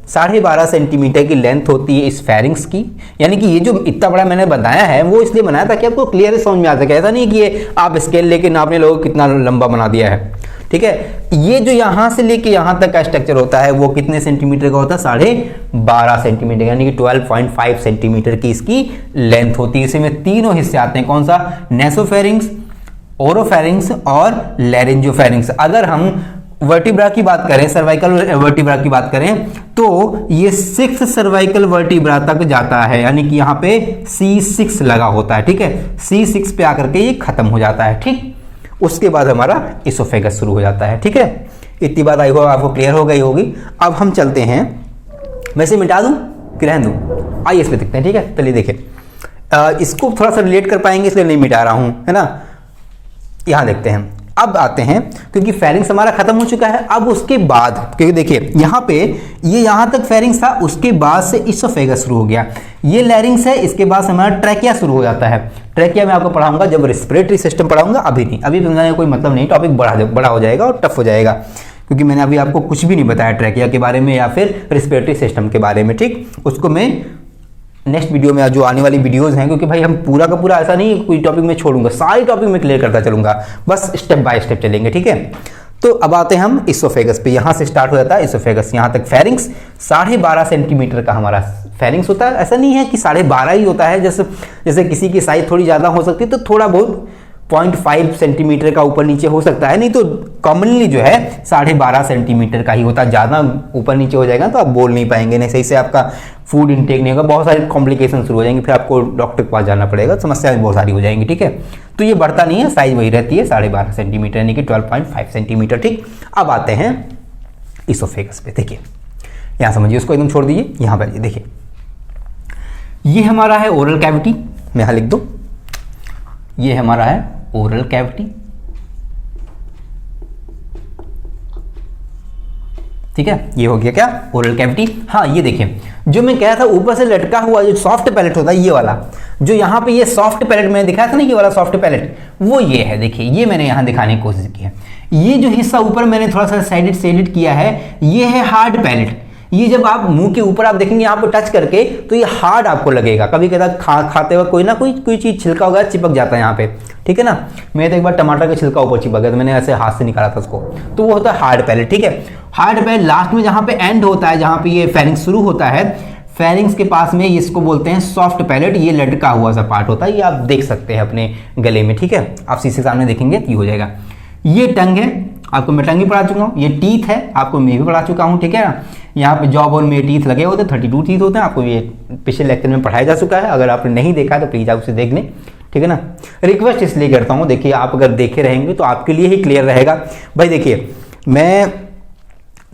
12.5 सेंटीमीटर की लेंथ होती है इस फेरिंक्स की, यानी कि ये जो इतना बड़ा मैंने बताया है वो इसलिए बनाया ताकि आपको क्लियर समझ में आ सके। ऐसा नहीं कि ये आप स्केल लेके नापने लोगों को कितना लंबा बना दिया है, ठीक है। ये जो यहां से लेके यहां तक का स्ट्रक्चर होता है वो कितने सेंटीमीटर का होता है, 12.5 सेंटीमीटर, यानी कि 12.5 सेंटीमीटर की इसकी लेंथ होती है। इसमें तीनों हिस्से आते हैं, कौन सा, नेसोफेरिंक्स, ओरोफेरिंक्स और लैरिंजोफेरिंक्स। अगर हम वर्टिब्रा की बात करें, सर्वाइकल वर्टिब्रा की बात करें, तो ये 6 सर्वाइकल वर्टिब्रा तक जाता है, यानी कि यहाँ पे C6 लगा होता है, ठीक है। C6 पे आकर के ये खत्म हो जाता है, ठीक। उसके बाद हमारा इसोफेगस शुरू हो जाता है, ठीक है। इतनी बात आई हो आपको क्लियर हो गई होगी। अब हम चलते हैं, मैं इसे मिटा दूं कि रहने दूं, आइए इस पे देखते हैं, ठीक है। चलिए देखिए, इसको थोड़ा सा रिलेट कर पाएंगे इसलिए नहीं मिटा रहा हूं, है ना। यहां देखते हैं, अब आते हैं, क्योंकि फेरिंग्स हमारा खत्म हो चुका है। अब उसके बाद, क्योंकि देखिए यहाँ पे ये यहाँ तक फेरिंग्स था, उसके बाद से इसोफेगस शुरू हो गया, ये लैरिंग्स है, इसके बाद से हमारा ट्रैकिया शुरू हो जाता है। ट्रैकिया मैं आपको पढ़ाऊंगा जब रेस्पिरेटरी सिस्टम पढ़ाऊंगा, अभी नहीं, अभी समझाने का कोई मतलब नहीं, टॉपिक बड़ा हो जाएगा और टफ हो जाएगा, क्योंकि मैंने अभी आपको कुछ भी नहीं बताया ट्रैकिया के बारे में या फिर रेस्पिरेटरी सिस्टम के बारे में, ठीक। उसको मैं नेक्स्ट वीडियो में, जो आने वाली वीडियोस हैं, क्योंकि भाई हम पूरा का पूरा ऐसा नहीं कोई टॉपिक में छोड़ूंगा, सारी टॉपिक में क्लियर करता चलूंगा, बस स्टेप बाय स्टेप चलेंगे, ठीक है। तो अब आते हैं हम इसोफेगस पे, यहां से स्टार्ट हो जाता है इसोफेगस, यहां तक फेरिंग्स 12.5 सेंटीमीटर का हमारा फेरिंग्स होता है। ऐसा नहीं है कि 12.5 ही होता है, जैसे किसी की साइज थोड़ी ज्यादा हो सकती है तो थोड़ा बहुत 0.5 सेंटीमीटर का ऊपर नीचे हो सकता है, नहीं तो कॉमनली जो है 12.5 सेंटीमीटर का ही होता है। ज़्यादा ऊपर नीचे हो जाएगा तो आप बोल नहीं पाएंगे, नहीं सही से आपका फूड इंटेक नहीं होगा, बहुत सारी कॉम्प्लिकेशन शुरू हो जाएंगे, फिर आपको डॉक्टर के पास जाना पड़ेगा, समस्याएं बहुत सारी हो जाएंगी, ठीक है। तो ये बढ़ता नहीं है, साइज वही रहती है 12.5 सेंटीमीटर, यानी कि 12.5 सेंटीमीटर, ठीक। अब आते हैं इसोफेगस पे, देखिए यहाँ समझिए, उसको एकदम छोड़ दीजिए, यहाँ पर देखिए, ये हमारा है ओरल कैविटी, मैं यहाँ लिख दूँ, ये हमारा है ओरल कैविटी, ठीक है। ये हो गया क्या, ओरल कैविटी। हाँ ये देखिए, जो मैं कह रहा था ऊपर से लटका हुआ जो सॉफ्ट पैलेट होता है, ये वाला जो यहाँ पे ये सॉफ्ट पैलेट मैंने दिखाया था ना, ये वाला सॉफ्ट पैलेट, वो ये है, देखिए ये मैंने यहाँ दिखाने की कोशिश की है। ये जो हिस्सा ऊपर मैंने थोड़ा सा शेडेड किया है, ये है हार्ड पैलेट। ये जब आप मुंह के ऊपर आप देखेंगे यहाँ पर टच करके तो ये हार्ड आपको लगेगा, कभी कभी खाते वक्त कोई ना कोई चीज़ छिलका वगैरह चिपक जाता है यहाँ पे, ठीक है ना। मैं तो एक बार टमाटर का छिलका ऊपर चिपक गया, तो मैंने ऐसे हाथ से निकाला था उसको, तो वो होता है हार्ड पैलेट, ठीक है। हार्ड पैलेट लास्ट में जहाँ पे एंड होता है, जहाँ पे ये फेरिंग्स शुरू होता है, फेरिंग्स के पास में इसको बोलते हैं सॉफ्ट पैलेट, ये लटका हुआ सा पार्ट होता है, ये आप देख सकते हैं अपने गले में, ठीक है। आप शीशे सामने देखेंगे तो ये हो जाएगा। ये टंग है, आपको मैं टंग भी पढ़ा चुका हूँ, ये टीथ है, आपको मैं भी पढ़ा चुका हूँ, ठीक है ना। यहाँ पे जॉब और में टीथ लगे होते हैं, 32 टीथ होते हैं, आपको ये पिछले लेक्चर में पढ़ाया जा चुका है, अगर आपने नहीं देखा तो प्लीज आप उसे देख लें, ठीक है ना। रिक्वेस्ट इसलिए करता हूँ, देखिए आप अगर देखे रहेंगे तो आपके लिए ही क्लियर रहेगा। भाई देखिए, मैं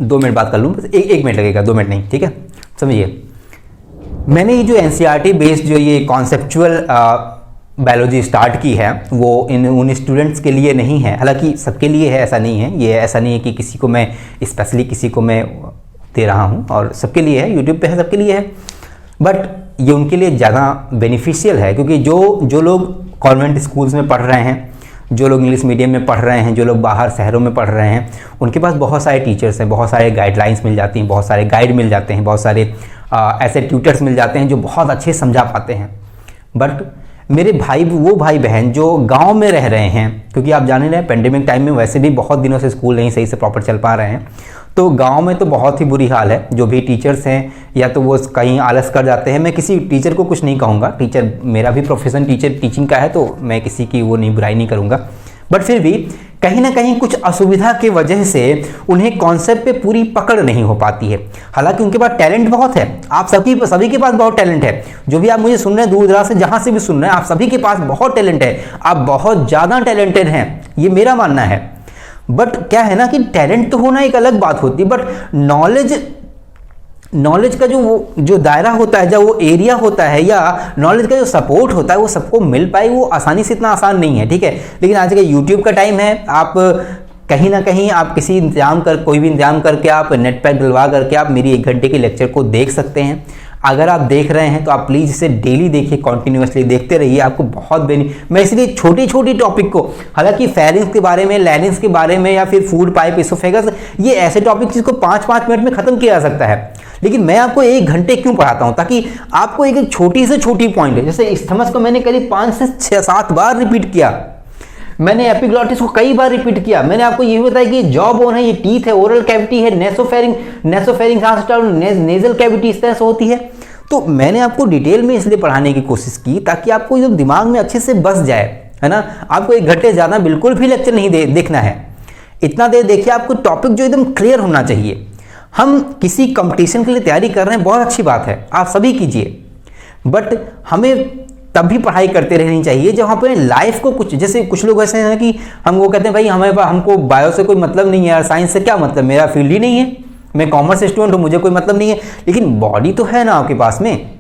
2 मिनट बात कर लूँ, बस एक मिनट लगेगा, 2 मिनट नहीं, ठीक है। समझिए, मैंने ये जो NCERT बेस्ड जो ये कॉन्सेप्चुअल बायोलॉजी स्टार्ट की है, वो उन स्टूडेंट्स के लिए नहीं है, हालांकि सबके लिए है, ऐसा नहीं है, ये ऐसा नहीं है कि किसी को मैं स्पेशली किसी को मैं दे रहा हूँ, और सबके लिए है, यूट्यूब पे है, सबके लिए है, बट ये उनके लिए ज़्यादा बेनिफिशियल है, क्योंकि जो लोग कॉन्वेंट स्कूल्स में पढ़ रहे हैं, जो लोग इंग्लिश मीडियम में पढ़ रहे हैं, जो लोग बाहर शहरों में पढ़ रहे हैं, उनके पास बहुत सारे टीचर्स हैं, बहुत सारे गाइडलाइंस मिल जाती हैं, बहुत सारे गाइड मिल जाते हैं, बहुत सारे ऐसे ट्यूटर्स मिल जाते हैं जो बहुत अच्छे समझा पाते हैं। बट मेरे वो भाई बहन जो गांव में रह रहे हैं, क्योंकि आप जान रहे हैं पेंडेमिक टाइम में वैसे भी बहुत दिनों से स्कूल नहीं सही से प्रॉपर चल पा रहे हैं, तो गांव में तो बहुत ही बुरी हाल है। जो भी टीचर्स हैं, या तो वो कहीं आलस कर जाते हैं, मैं किसी टीचर को कुछ नहीं कहूँगा, टीचर मेरा भी प्रोफेशन टीचिंग का है, तो मैं किसी की वो नहीं बुराई नहीं करूँगा, बट फिर भी कहीं ना कहीं कुछ असुविधा की वजह से उन्हें कॉन्सेप्ट पे पूरी पकड़ नहीं हो पाती है। हालांकि उनके पास टैलेंट बहुत है, आप सभी के पास बहुत टैलेंट है, जो भी आप मुझे सुन रहे हैं दूर दराज से जहां से भी सुन रहे हैं, आप सभी के पास बहुत टैलेंट है, आप बहुत ज़्यादा टैलेंटेड हैं, ये मेरा मानना है। बट क्या है ना कि टैलेंट तो होना एक अलग बात होती है, बट नॉलेज का जो दायरा होता है, जब वो एरिया होता है, या नॉलेज का जो सपोर्ट होता है, वो सबको मिल पाए, वो आसानी से इतना आसान नहीं है, ठीक है। लेकिन आज का यूट्यूब का टाइम है, आप कहीं ना कहीं आप कोई भी इंतजाम करके आप नेट पैक डलवा करके आप मेरी 1 घंटे के लेक्चर को देख सकते हैं। अगर आप देख रहे हैं तो आप प्लीज़ इसे डेली देखिए, कॉन्टिन्यूसली देखते रहिए, आपको बहुत मैं इसलिए छोटी टॉपिक को, हालांकि फेरिंग्स के बारे में, लैरिंग्स के बारे में, या फिर फूड पाइप, इसोफेगस, ये ऐसे टॉपिक जिसको 5-5 मिनट में खत्म किया जा सकता है, लेकिन मैं आपको 1 घंटे क्यों पढ़ाता हूं, ताकि आपको एक छोटी से छोटी पॉइंट है, जैसे इस्थमस को मैंने करीब 5 से 6-7 बार रिपीट किया, मैंने एपिग्लॉटिस को कई बार रिपीट किया, मैंने आपको ये बताया कि जॉ बोन है, ये टीथ है, ओरल कैविटी है, नेसोफेरिंग नेजल कैविटी इस तरह से होती है। तो मैंने आपको डिटेल में इसलिए पढ़ाने की कोशिश की ताकि आपको एकदम दिमाग में अच्छे से बस जाए, है ना। आपको 1 घंटे ज़्यादा बिल्कुल भी लेक्चर नहीं देखना है, इतना देर देखिए, आपको टॉपिक जो एकदम क्लियर होना चाहिए। हम किसी कंपटीशन के लिए तैयारी कर रहे हैं, बहुत अच्छी बात है, आप सभी कीजिए, बट हमें तब भी पढ़ाई करते रहनी चाहिए जब हम अपने लाइफ को कुछ, जैसे कुछ लोग ऐसे हैं कि हमको कहते हैं भाई हमको बायो से कोई मतलब नहीं है यार, साइंस से क्या मतलब, मेरा फील्ड ही नहीं है, मैं कॉमर्स स्टूडेंट हूँ, मुझे कोई मतलब नहीं है। लेकिन बॉडी तो है ना आपके पास में।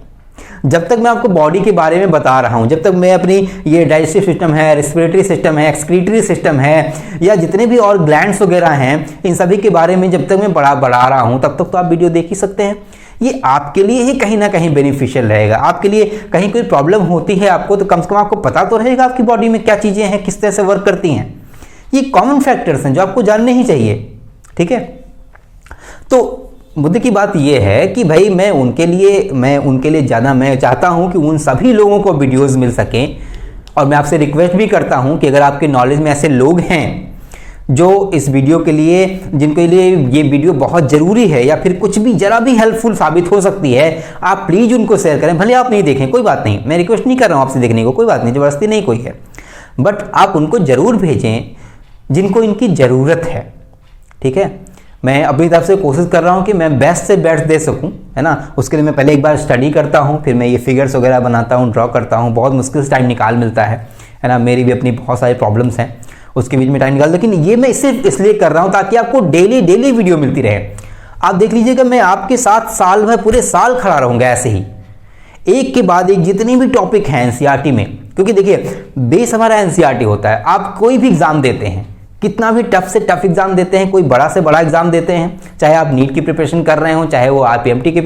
जब तक मैं आपको बॉडी के बारे में बता रहा हूं, जब तक मैं अपनी ये डाइजेस्टिव सिस्टम है, रेस्पिरेटरी सिस्टम है, एक्सक्रीटरी सिस्टम है, या जितने भी और ग्लैंड्स वगैरह हैं, इन सभी के बारे में जब तक मैं बढ़ा रहा हूं, तब तक तो आप वीडियो देख ही सकते हैं। ये आपके लिए ही कहीं ना कहीं बेनिफिशियल रहेगा। आपके लिए कहीं कोई प्रॉब्लम होती है आपको, तो कम से कम आपको पता तो रहेगा आपकी बॉडी में क्या चीज़ें हैं, किस तरह से वर्क करती हैं। ये कॉमन फैक्टर्स हैं जो आपको जानने ही चाहिए, ठीक है। तो मुद्दे की बात यह है कि भाई मैं उनके लिए ज़्यादा मैं चाहता हूं कि उन सभी लोगों को वीडियोस मिल सकें, और मैं आपसे रिक्वेस्ट भी करता हूं कि अगर आपके नॉलेज में ऐसे लोग हैं जो इस वीडियो के लिए, जिनके लिए ये वीडियो बहुत ज़रूरी है या फिर कुछ भी ज़रा भी हेल्पफुल साबित हो सकती है, आप प्लीज़ उनको शेयर करें। भले आप नहीं देखें, कोई बात नहीं, मैं रिक्वेस्ट नहीं कर रहा हूँ आपसे देखने को, कोई बात नहीं, ज़बरदस्ती नहीं कोई है, बट आप उनको ज़रूर भेजें जिनको इनकी ज़रूरत है, ठीक है। मैं अपनी तरफ से कोशिश कर रहा हूँ कि मैं बेस्ट से बेस्ट दे सकूँ, है ना। उसके लिए मैं पहले एक बार स्टडी करता हूँ, फिर मैं ये फिगर्स वगैरह बनाता हूँ, ड्रॉ करता हूँ, बहुत मुश्किल से टाइम निकाल मिलता है ना। मेरी भी अपनी बहुत सारी प्रॉब्लम्स हैं, उसके बीच में टाइम निकाल, लेकिन ये मैं सिर्फ इसलिए कर रहा हूँ ताकि आपको डेली वीडियो मिलती रहे। आप देख लीजिएगा, मैं आपके साथ साल भर, पूरे साल खड़ा रहूँगा ऐसे ही, एक के बाद एक जितने भी टॉपिक हैं एनसीईआरटी में। क्योंकि देखिए, बेस हमारा एनसीईआरटी होता है। आप कोई भी एग्जाम देते हैं, कितना भी टफ से टफ एग्जाम देते हैं, कोई बड़ा से बड़ा एग्जाम देते हैं, चाहे आप नीट की प्रिपरेशन कर रहे हो, चाहे वो आरपीएमटी के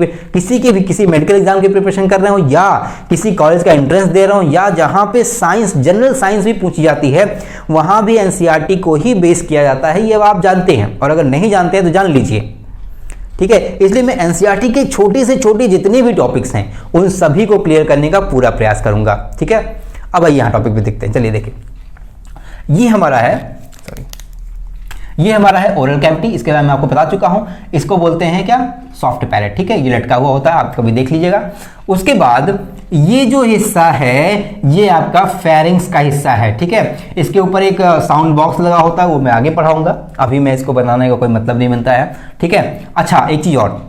किसी मेडिकल एग्जाम की प्रिपरेशन कर रहे हो, या किसी कॉलेज का एंट्रेंस दे रहे हो, या जहां पे साइंस, जनरल साइंस भी पूछी जाती है, वहां भी एनसीईआरटी को ही बेस किया जाता है। ये आप जानते हैं, और अगर नहीं जानते हैं तो जान लीजिए, ठीक है। इसलिए मैं एनसीईआरटी के छोटे से छोटे जितने भी टॉपिक्स हैं उन सभी को क्लियर करने का पूरा प्रयास करूंगा, ठीक है। अब आइए यहाँ टॉपिक पे देखते हैं, चलिए देखिए, ये हमारा है ओरल कैविटी। इसके बारे में आपको बता चुका हूं, इसको बोलते हैं क्या, सॉफ्ट पैलेट, ठीक है। ये लटका हुआ होता है, आप कभी देख लीजिएगा। उसके बाद ये जो हिस्सा है ये आपका फेरिंग्स का हिस्सा है, ठीक है। इसके ऊपर एक साउंड बॉक्स लगा होता है, वो मैं आगे पढ़ाऊंगा, अभी मैं इसको बनाने का कोई मतलब नहीं बनता है, ठीक है। अच्छा, एक चीज और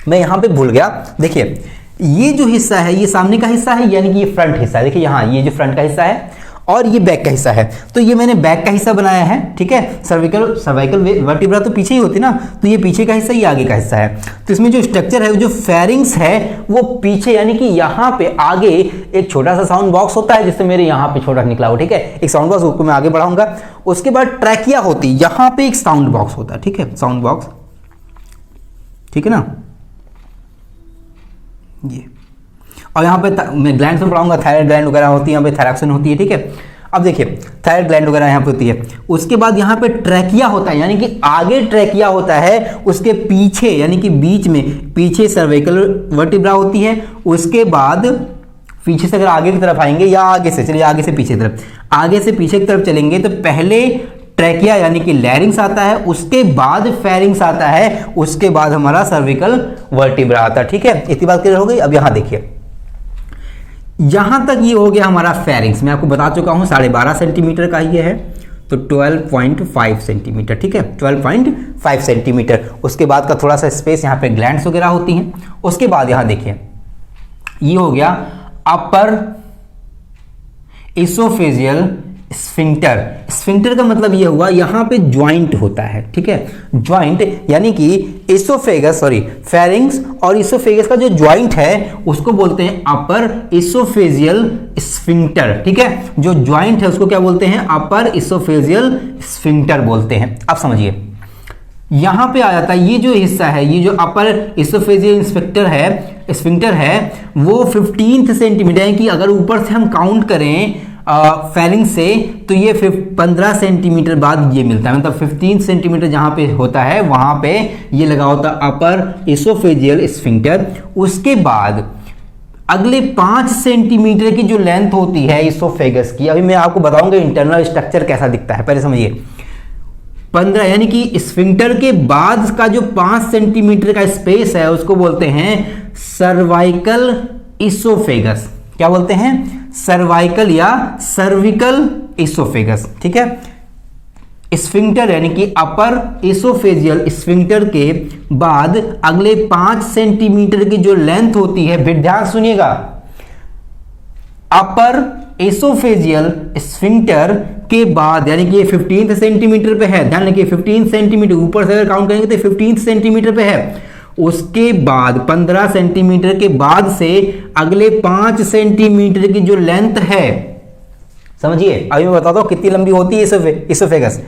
मैं यहां पे भूल गया, देखिए ये जो हिस्सा है ये सामने का हिस्सा है, यानी कि ये फ्रंट हिस्सा है। देखिए यहाँ ये जो फ्रंट का हिस्सा है और ये बैक का हिस्सा है, तो ये मैंने बैक का हिस्सा बनाया है, ठीक है। सर्वाइकल वर्टिब्रा तो पीछे ही होती ना, तो ये पीछे का हिस्सा, ये आगे का हिस्सा है। तो इसमें जो स्ट्रक्चर है, जो फेरिंग्स है वो पीछे, यानी कि यहाँ पे आगे एक छोटा सा साउंड बॉक्स होता है, जिससे मेरे यहाँ पे छोटा निकला हो, ठीक है। एक साउंड बॉक्स, उसको मैं आगे बढ़ाऊंगा। उसके बाद ट्रैकिया होती, यहाँ पे एक साउंड बॉक्स होता है, ठीक है, साउंड बॉक्स, ठीक है ना, ये। और यहाँ पे मैं ग्लैंड में पढ़ाऊंगा, थायराइड ग्लैंड वगैरह होती है, यहाँ पे थायरॉक्सिन होती है, ठीक है। अब देखिए थायराइड ग्लैंड वगैरह यहाँ पे होती है। उसके बाद यहाँ पे ट्रैकिया होता है, यानी कि आगे ट्रैकिया होता है, उसके पीछे यानी कि बीच में पीछे सर्वाइकल वर्टिब्रा होती है। उसके बाद पीछे से अगर आगे की तरफ आएंगे, या आगे से, चलिए आगे से पीछे की तरफ, आगे से पीछे की तरफ चलेंगे तो पहले ट्रैकिया यानी कि लैरिंग्स आता है, उसके बाद फेरिंग्स आता है, उसके बाद हमारा सर्विकल वर्टिब्रा आता है, ठीक है। इतनी बात क्लियर हो गई। अब यहाँ देखिए, यहां तक ये हो गया हमारा फेरिंग्स। मैं आपको बता चुका हूं 12.5 सेंटीमीटर का ये है, तो 12.5 सेंटीमीटर, ठीक है, 12.5 सेंटीमीटर। उसके बाद का थोड़ा सा स्पेस, यहाँ पे ग्लैंड्स वगैरह होती हैं। उसके बाद यहां देखिए, ये हो गया अपर इसोफेजियल स्फिंक्टर। स्फिंक्टर का मतलब ये हुआ, यहां पे ज्वाइंट होता है, ठीक है। ज्वाइंट यानी कि इसोफेगस, फेरिंग्स और इसोफेगस का जो ज्वाइंट है उसको बोलते हैं अपर इसोफेजियल स्फिंक्टर, ठीक है। जो ज्वाइंट है उसको क्या बोलते हैं, अपर इसोफेजियल स्फिंक्टर बोलते हैं। अब समझिए, यहां पे आ जाता है ये जो हिस्सा है, ये जो अपर इसोफेजियल स्फिंक्टर है वो 15 सेंटीमीटर है, कि अगर ऊपर से हम काउंट करें फेरिंग से तो ये 15 सेंटीमीटर बाद ये मिलता है, मतलब 15 सेंटीमीटर जहां पे होता है वहां पे ये लगा होता है अपर इसोफेजियल स्फिंक्टर। उसके बाद अगले 5 सेंटीमीटर की जो लेंथ होती है इसोफेगस की, अभी मैं आपको बताऊंगा इंटरनल स्ट्रक्चर कैसा दिखता है, पहले समझिए। 15 यानी कि स्फिंक्टर के बाद का जो 5 सेंटीमीटर का स्पेस है उसको बोलते हैं सर्वाइकल इसोफेगस। क्या बोलते हैं, सर्वाइकल या सर्विकल इसोफेगस, ठीक है। स्फिंक्टर यानी कि अपर एसोफेजियल स्फिंक्टर के बाद अगले 5 सेंटीमीटर की जो लेंथ होती है, ध्यान सुनिएगा, अपर एसोफेजियल स्फिंक्टर के बाद, यानी कि ये 15 सेंटीमीटर पे है, ध्यान रखिए 15 सेंटीमीटर, ऊपर से अगर काउंट करेंगे तो 15 सेंटीमीटर पे है, उसके बाद 15 सेंटीमीटर के बाद से अगले 5 सेंटीमीटर की जो लेंथ है, समझिए अभी मैं बताता हूं कितनी लंबी होती है इसोफेगस।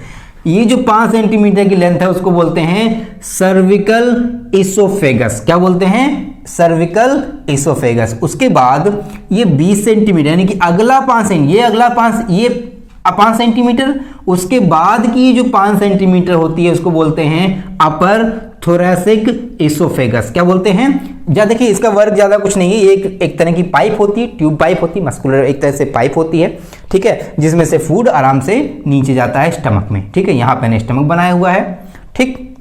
ये जो 5 सेंटीमीटर की लेंथ है उसको बोलते हैं सर्विकल इसोफेगस। क्या बोलते हैं? Cervical oesophagus. उसके बाद ये 20 सेंटीमीटर यानी कि अगला 5 सेंटीमीटर, उसके बाद की जो 5 सेंटीमीटर होती है उसको बोलते हैं अपर थोरैसिक इसोफेगस। क्या बोलते हैं? ज्यादा देखिए इसका वर्क ज्यादा कुछ नहीं है, ये एक तरह की पाइप होती है, ट्यूब पाइप होती है, मस्कुलर एक तरह से पाइप होती है, ठीक है, जिसमें से फूड आराम से नीचे जाता है स्टमक में, ठीक है। यहाँ पे स्टमक बनाया हुआ है, ठीक।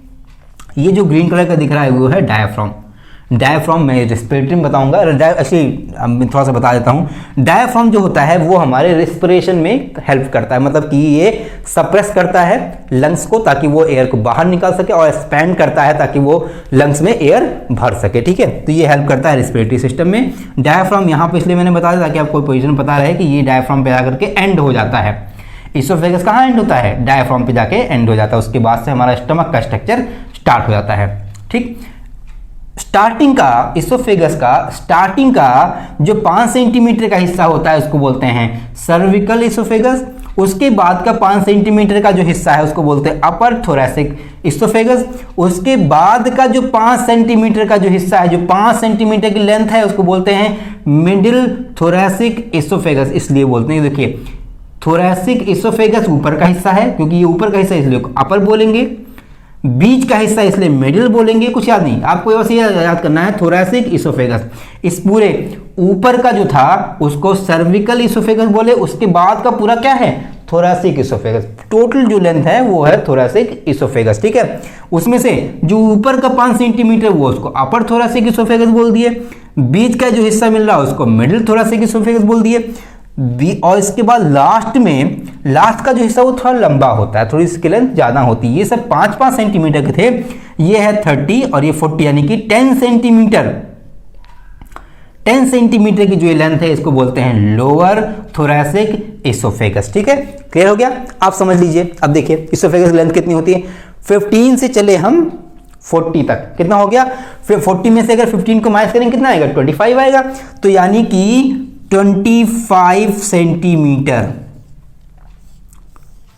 ये जो ग्रीन कलर का दिख रहा है वो है डायाफ्राम। डायाफ्राम मैं रेस्पिरेटरी में बताऊंगा, एक्चुअली थोड़ा सा बता देता हूं। डायाफ्राम जो होता है वो हमारे रेस्पिरेशन में हेल्प करता है, मतलब कि ये सप्रेस करता है लंग्स को ताकि वो एयर को बाहर निकाल सके, और एक्सपैंड करता है ताकि वो लंग्स में एयर भर सके, ठीक है। तो ये हेल्प करता है रेस्पिरेटरी सिस्टम में। डायाफ्राम यहाँ पे इसलिए मैंने बता दिया ताकि आपको पोजीशन पता रहे कि ये डायाफ्राम पे जाकर के एंड हो जाता है। इसोफेगस कहाँ एंड होता है? डायाफ्राम पे जाके एंड हो जाता है। उसके बाद से हमारा स्टमक का स्ट्रक्चर स्टार्ट हो जाता है, ठीक। स्टार्टिंग का इसोफेगस का स्टार्टिंग का जो 5 सेंटीमीटर का हिस्सा होता है उसको बोलते हैं सर्विकल इसोफेगस। उसके बाद का 5 सेंटीमीटर का जो हिस्सा है उसको बोलते हैं अपर थोरैसिक इसोफेगस। उसके बाद का जो 5 सेंटीमीटर का जो हिस्सा है, जो 5 सेंटीमीटर की लेंथ है, उसको बोलते हैं मिडिल थोरैसिक इसोफेगस। इसलिए बोलते हैं, देखिए थोरैसिक इसोफेगस ऊपर का हिस्सा है, क्योंकि ये ऊपर का हिस्सा इसलिए अपर बोलेंगे, बीच का हिस्सा इसलिए मिडिल बोलेंगे। कुछ याद नहीं, आपको बस ये याद करना है थोरैसिक इसोफेगस। इस पूरे ऊपर का जो था उसको सर्विकल इसोफेगस बोले, उसके बाद का पूरा क्या है? Thoracic oesophagus. टोटल जो लेंथ है वो है थोरैसिक इसोफेगस, ठीक है। उसमें से जो ऊपर का 5 सेंटीमीटर वो उसको अपर थोरैसिक इसोफेगस बोल दिए, बीच का जो हिस्सा मिल रहा है उसको मिडिल थोरैसिक इसोफेगस बोल दिए, और इसके बाद लास्ट का जो हिस्सा वो थोड़ा लंबा होता है, थोड़ी इसकी लेंथ ज्यादा होती है। ये सब 5-5 सेंटीमीटर के थे, ये है 30 और ये 40 यानी कि 10 सेंटीमीटर की जो ये लेंथ है इसको बोलते हैं लोअर थोरैसिक इसोफेगस, ठीक है। क्लियर हो गया? आप समझ लीजिए। अब देखिए इसोफेगस की लेंथ कितनी होती है? 15 से चले हम 40 तक, कितना हो गया? फिर 40 में से अगर 15 को माइनस करेंगे कितना आएगा? 25 आएगा। तो यानी कि 25 सेंटीमीटर।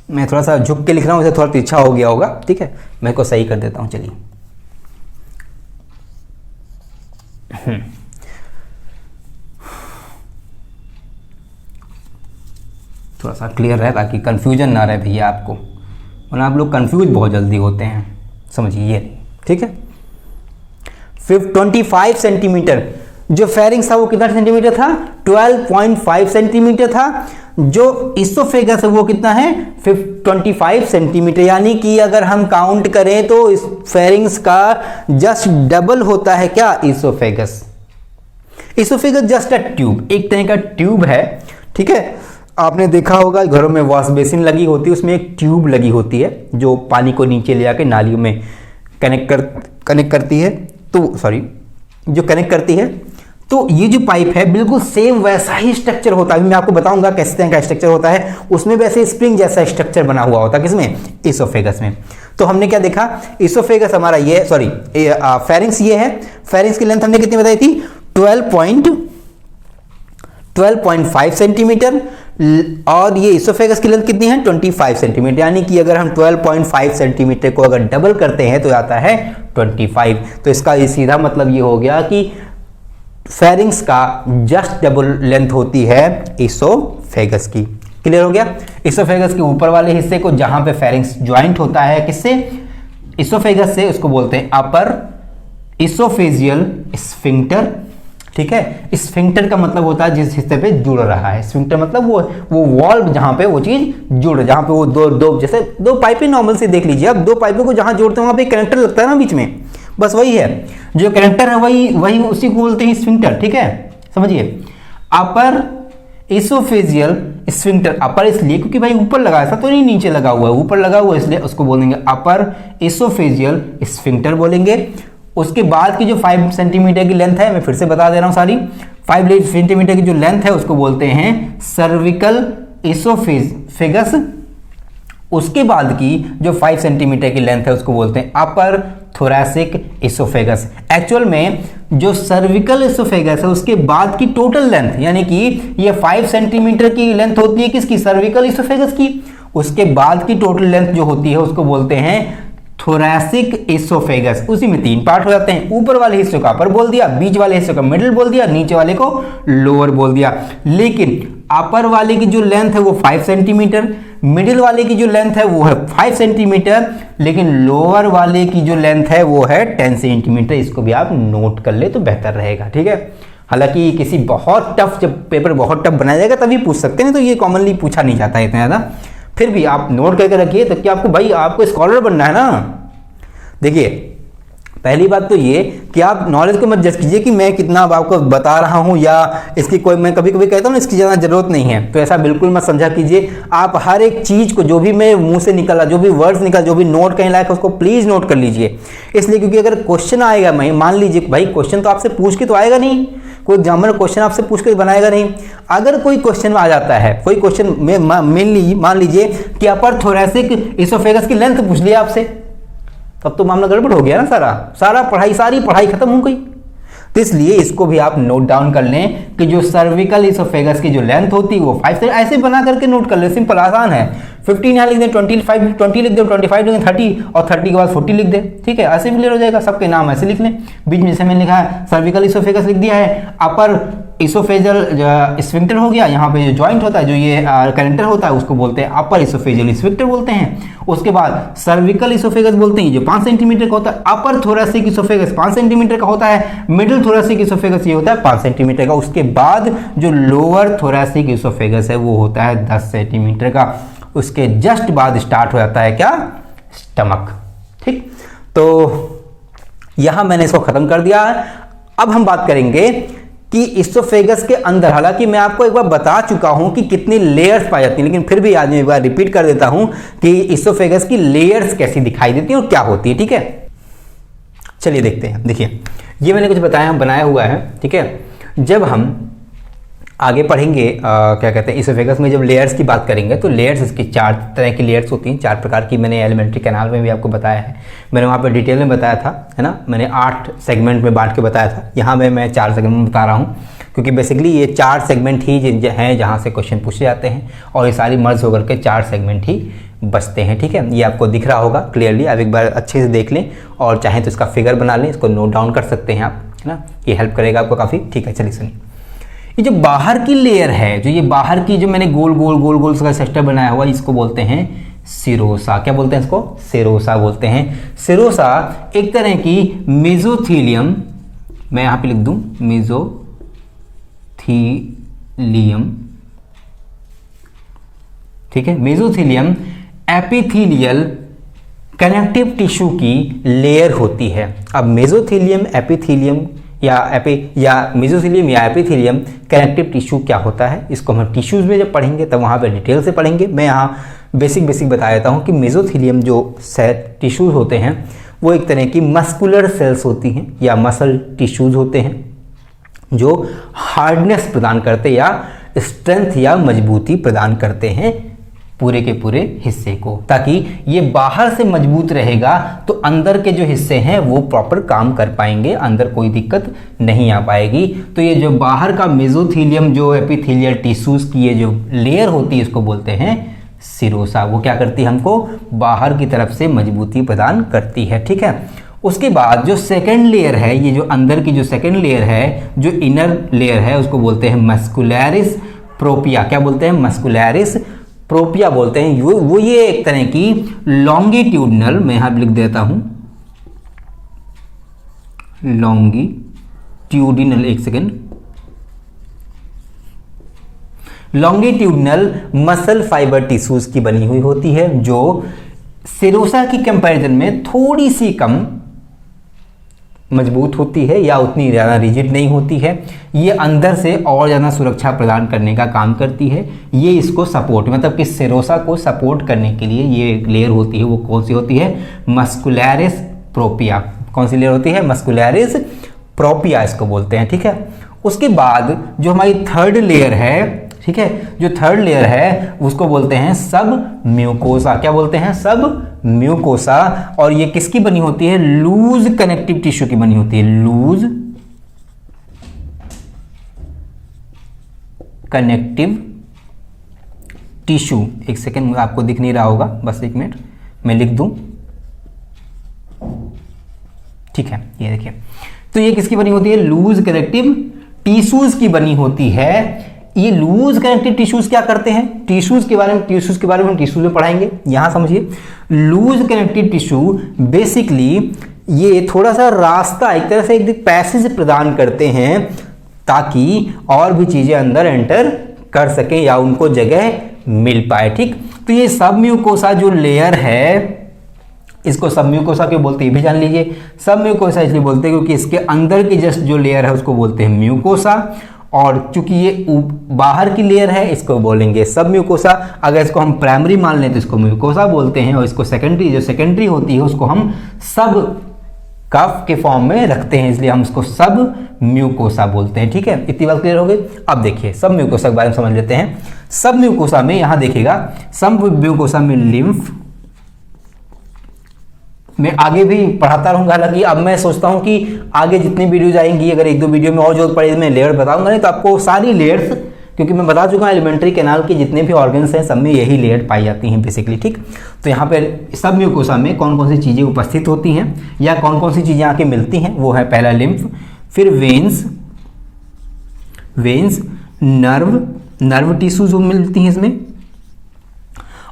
मैं थोड़ा सा झुक के लिख रहा हूं, थोड़ा तिरछा हो गया होगा, ठीक है, मैं को सही कर देता हूं। चलिए थोड़ा सा क्लियर रहे ताकि कंफ्यूजन ना रहे भैया आपको, वरना आप लोग कंफ्यूज बहुत जल्दी होते हैं, समझिए, ठीक है। फिर 25 सेंटीमीटर जो फेरिंग्स था वो कितना सेंटीमीटर था? 12.5 सेंटीमीटर था। जो इसोफेगस है वो कितना है? 25 सेंटीमीटर। यानी कि अगर हम काउंट करें तो इस फेरिंग्स का जस्ट डबल होता है क्या? Oesophagus. Oesophagus just a tube, एक तरह का ट्यूब है, ठीक है। आपने देखा होगा घरों में वॉश बेसिन लगी होती है, उसमें एक ट्यूब लगी होती है जो पानी को नीचे ले जाके नालियों में कनेक्ट करती है, तो सॉरी जो कनेक्ट करती है। तो ये जो पाइप है बिल्कुल सेम वैसा ही स्ट्रक्चर होता है। अभी मैं आपको बताऊंगा किस तरह का स्ट्रक्चर होता है। उसमें वैसे स्प्रिंग जैसा स्ट्रक्चर बना हुआ होता है, किसमें? इसोफेगस में। तो हमने क्या देखा? इसोफेगस हमारा ये फेरिंग्स ये है। फेरिंग्स की लेंथ हमने कितनी बताई थी? 12.5 सेंटीमीटर, और ये इसोफेगस की लेंथ कितनी है? 25 सेंटीमीटर। यानी कि अगर हम 12.5 सेंटीमीटर को अगर डबल करते हैं तो आता है 25। तो इसका सीधा मतलब ये हो गया कि फेरिंग्स का जस्ट डबल लेंथ होती है इसोफेगस की। क्लियर हो गया? इसोफेगस के ऊपर वाले हिस्से को जहां पे फेरिंग्स ज्वाइंट होता है किससे? इसोफेगस से, उसको बोलते हैं अपर इसोफेजियल स्फिंक्टर, ठीक है। स्फिंक्टर का मतलब होता है जिस हिस्से पे जुड़ रहा है। स्फिंक्टर मतलब वो वॉल्व जहां पे वो चीज जुड़, जहां पे वो दो जैसे दो पाइपें नॉर्मल से देख लीजिए, अब दो पाइपों को जहां जोड़ते हैं वहां पे कनेक्टर लगता है ना बीच में, बस वही है। जो कनेक्टर है वही उसी को बोलते हैं स्फिंक्टर, ठीक है। समझिए, अपर इसोफेजियल स्फिंक्टर, अपर इसलिए क्योंकि भाई ऊपर लगा, ऐसा तो नहीं नीचे लगा हुआ है, ऊपर लगा हुआ है, इसलिए उसको बोलेंगे अपर इसोफेजियल स्फिंक्टर बोलेंगे। उसके बाद की जो 5 सेंटीमीटर की लेंथ है, मैं फिर से बता दे रहा हूं सारी, 5 सेंटीमीटर की जो लेंथ है उसको बोलते हैं सर्विकल इसोफेगस। उसके बाद की जो 5 सेंटीमीटर की लेंथ है उसको बोलते हैं अपर थोरैसिक इसोफेगस। एक्चुअल में जो सर्विकल इसोफेगस है उसके बाद की टोटल लेंथ, यानी कि ये 5 सेंटीमीटर की लेंथ होती है किसकी, सर्विकल इसोफेगस की, उसके बाद की टोटल लेंथ जो होती है उसको बोलते हैं थोरैसिक इसोफेगस। उसी में 3 पार्ट हो जाते हैं, ऊपर वाले हिस्से को अपर बोल दिया, बीच वाले हिस्से को मिडिल बोल दिया, नीचे वाले को लोअर बोल दिया। लेकिन अपर वाले की जो लेंथ है वो 5 सेंटीमीटर, मिडिल वाले की जो लेंथ है वो है 5 सेंटीमीटर, लेकिन लोअर वाले की जो लेंथ है वो है 10 सेंटीमीटर। इसको भी आप नोट कर ले तो बेहतर रहेगा, ठीक है। हालांकि किसी बहुत टफ, जब पेपर बहुत टफ बनाया जाएगा तभी पूछ सकते हैं, तो ये कॉमनली पूछा नहीं जाता है इतना ज़्यादा। फिर भी आप नोट करके रखिए, तो कि आपको भाई आपको स्कॉलर बनना है ना। देखिए पहली बात तो ये कि आप नॉलेज को मत जज कीजिए कि मैं कितना आपको बता रहा हूं, या इसकी कोई, मैं कभी कभी कहता हूं ना इसकी ज़्यादा जरूरत नहीं है, तो ऐसा बिल्कुल मत समझा कीजिए। आप हर एक चीज़ को, जो भी मेरे मुंह से निकला, जो भी वर्ड्स निकला, जो भी नोट कहीं लायक, उसको प्लीज़ नोट कर लीजिए। इसलिए क्योंकि अगर क्वेश्चन आएगा, मैं मान लीजिए भाई क्वेश्चन तो आपसे पूछ के तो आएगा नहीं, कोई एग्जामिनर क्वेश्चन आपसे पूछ के बनाएगा नहीं। अगर कोई क्वेश्चन आ जाता है, कोई क्वेश्चन में मान लीजिए कि अपर थोरैसिक इसोफेगस की लेंथ पूछ लिया आपसे, तब तो मामला गड़बड़ हो गया ना, सारी पढ़ाई खत्म हो गई। तो इसलिए इसको भी आप नोट डाउन कर लें कि जो सर्विकल इसोफेगस की जो लेंथ होती है वो 5 से, ऐसे बना करके नोट कर ले, सिंपल आसान है। 15 यहाँ लिख दें, 20 लिख दें, 25 लिख दें, 30 और 30 के बाद 40 लिख दें, ठीक है, ऐसे भी क्लियर हो जाएगा। सबके नाम ऐसे लिख लें, बीच में जैसे मैंने लिखा है सर्विकल इसोफेगस लिख दिया है, अपर इसोफेजल स्फिंक्टर हो गया, यहाँ पे जो जॉइंट होता है, जो ये कनेक्टर होता है उसको बोलते हैं अपर इसोफेजल स्फिंक्टर बोलते हैं। उसके बाद सर्विकल इसोफेगस बोलते हैं जो 5 सेंटीमीटर का होता है, अपर थोरैसिक इसोफेगस 5 सेंटीमीटर का होता है, मिडिल थोरैसिक इसोफेगस ये होता है 5 सेंटीमीटर का। उसके बाद जो लोअर थोरैसिक इसोफेगस है वो होता है 10 सेंटीमीटर का। उसके जस्ट बाद स्टार्ट हो जाता है क्या, स्टमक, ठीक। तो यहां मैंने इसको खत्म कर दिया है। अब हम बात करेंगे कि इसोफेगस के अंदर, हालांकि मैं आपको एक बार बता चुका हूं कि कितनी लेयर्स पाई जाती हैं, लेकिन फिर भी आज मैं एक बार रिपीट कर देता हूं कि इसोफेगस की लेयर्स कैसी दिखाई देती हैं और क्या होती है, ठीक है। चलिए देखते हैं। देखिए ये मैंने कुछ बताया, बनाया हुआ है, ठीक है। जब हम आगे पढ़ेंगे क्या कहते हैं इसोफेगस में, जब लेयर्स की बात करेंगे तो लेयर्स इसकी 4 तरह की लेयर्स होती हैं, 4 प्रकार की। मैंने एलिमेंट्री कैनाल में भी आपको बताया है, मैंने वहाँ पर डिटेल में बताया था, है ना। मैंने 8 सेगमेंट में बांट के बताया था, यहाँ मैं 4 सेगमेंट में बता रहा हूँ, क्योंकि बेसिकली ये 4 सेगमेंट ही हैं जहाँ से क्वेश्चन पूछे जाते हैं, और ये सारी मर्ज होकर के 4 सेगमेंट ही बचते हैं, ठीक है। ये आपको दिख रहा होगा क्लियरली, आप एक बार अच्छे से देख लें, और चाहें तो इसका फिगर बना लें, इसको नोट डाउन कर सकते हैं आप, है ना। ये हेल्प करेगा आपको काफ़ी, ठीक है। चलिए सुनिए, ये जो बाहर की लेयर है, जो ये बाहर की जो मैंने गोल गोल का स्ट्रक्चर बनाया हुआ, इसको बोलते हैं सिरोसा। क्या बोलते हैं इसको, सिरोसा बोलते हैं। सिरोसा एक तरह की मेसोथीलियम, मैं यहां पे लिख दूं मेसोथीलियम, ठीक है। मेसोथीलियम एपिथेलियल कनेक्टिव टिश्यू की लेयर होती है। अब मेसोथीलियम, एपिथेलियम या मेसोथीलियम या एपिथेलियम कनेक्टिव टिश्यू क्या होता है, इसको हम टिश्यूज में जब पढ़ेंगे तब वहाँ पे डिटेल से पढ़ेंगे। मैं यहाँ बेसिक बता देता हूँ कि मेसोथीलियम जो टिश्यूज होते हैं वो एक तरह की मस्कुलर सेल्स होती हैं या मसल टिश्यूज होते हैं, जो हार्डनेस प्रदान करते या स्ट्रेंथ या मजबूती प्रदान करते हैं पूरे के पूरे हिस्से को, ताकि ये बाहर से मजबूत रहेगा तो अंदर के जो हिस्से हैं वो प्रॉपर काम कर पाएंगे, अंदर कोई दिक्कत नहीं आ पाएगी। तो ये जो बाहर का मेसोथीलियम, जो एपिथेलियल टिश्यूज की ये जो लेयर होती है, इसको बोलते हैं सिरोसा। वो क्या करती है, हमको बाहर की तरफ से मजबूती प्रदान करती है, ठीक है। उसके बाद जो सेकेंड लेयर है, ये जो अंदर की जो सेकेंड लेयर है, जो इनर लेयर है, उसको बोलते हैं मस्कुलैरिस प्रोपिया। क्या बोलते हैं, मस्कुलैरिस प्रोपिया बोलते हैं। वो ये एक तरह की लॉन्गिट्यूडनल, मैं यहां लिख देता हूं लॉन्गिट्यूडिनल, एक second, longitudinal muscle fibre tissues की बनी हुई होती है, जो सिरोसा की कंपैरिजन में थोड़ी सी कम मजबूत होती है या उतनी ज़्यादा रिजिड नहीं होती है। ये अंदर से और ज़्यादा सुरक्षा प्रदान करने का काम करती है। ये इसको सपोर्ट, मतलब कि सेरोसा को सपोर्ट करने के लिए ये लेयर होती है, वो कौन सी होती है? मस्कुलरिस प्रोपिया। कौन सी लेयर होती है? मस्कुलरिस प्रोपिया इसको बोलते हैं, ठीक है। उसके बाद जो हमारी थर्ड लेयर है, ठीक है, जो थर्ड लेयर है उसको बोलते हैं सब म्यूकोसा। क्या बोलते हैं? सब म्यूकोसा। और ये किसकी बनी होती है? लूज कनेक्टिव टिश्यू की बनी होती है। Loose connective tissue. एक सेकेंड, आपको दिख नहीं रहा होगा, बस एक मिनट मैं लिख दूं, ठीक है। ये देखिए, तो ये किसकी बनी होती है? लूज कनेक्टिव टिश्यूज की बनी होती है। ये लूज कनेक्टिव टिश्यूज क्या करते हैं? टिश्यूज के बारे में हम टिश्यूज में पढ़ाएंगे। यहां समझिए, लूज कनेक्टिव टिश्यू बेसिकली ये थोड़ा सा रास्ता, एक तरह से एक पैसेज प्रदान करते हैं ताकि और भी चीजें अंदर एंटर कर सकें या उनको जगह मिल पाए, ठीक। तो ये सब म्यूकोसा जो लेयर है, इसको सब म्यूकोसा क्यों बोलते हैं ये भी जान लीजिए। सब म्यूकोसा इसलिए बोलते हैं क्योंकि इसके अंदर की जस्ट जो लेयर है उसको बोलते हैं म्यूकोसा, और चूंकि ये बाहर की लेयर है इसको बोलेंगे सब म्यूकोसा। अगर इसको हम प्राइमरी मान लें तो इसको म्यूकोसा बोलते हैं, और इसको सेकेंडरी, जो सेकेंडरी होती है उसको हम सब कफ के फॉर्म में रखते हैं, इसलिए हम इसको सब म्यूकोसा बोलते हैं, ठीक है। इतनी बात क्लियर हो गई। अब देखिए सब म्यूकोसा के बारे में समझ लेते हैं। सब म्यूकोसा में यहां देखिएगा, सब म्यूकोसा में लिम्फ, मैं आगे भी पढ़ाता रहूंगा। हालांकि अब मैं सोचता हूं कि आगे जितनी वीडियोज आएंगी, अगर एक दो वीडियो में और जरूरत पड़े मैं लेयर बताऊंगा, नहीं तो आपको सारी लेयर्स, क्योंकि मैं बता चुका हूं एलिमेंट्री कैनाल के जितने भी ऑर्गन्स हैं सब में यही लेयर पाई जाती हैं बेसिकली, ठीक। तो यहाँ पर सब म्यूकोसा में कौन कौन सी चीज़ें उपस्थित होती हैं या कौन कौन सी चीज़ें आके मिलती हैं, वो है पहला लिम्फ, फिर वेन्स, नर्व टिश्यूज मिलती हैं इसमें,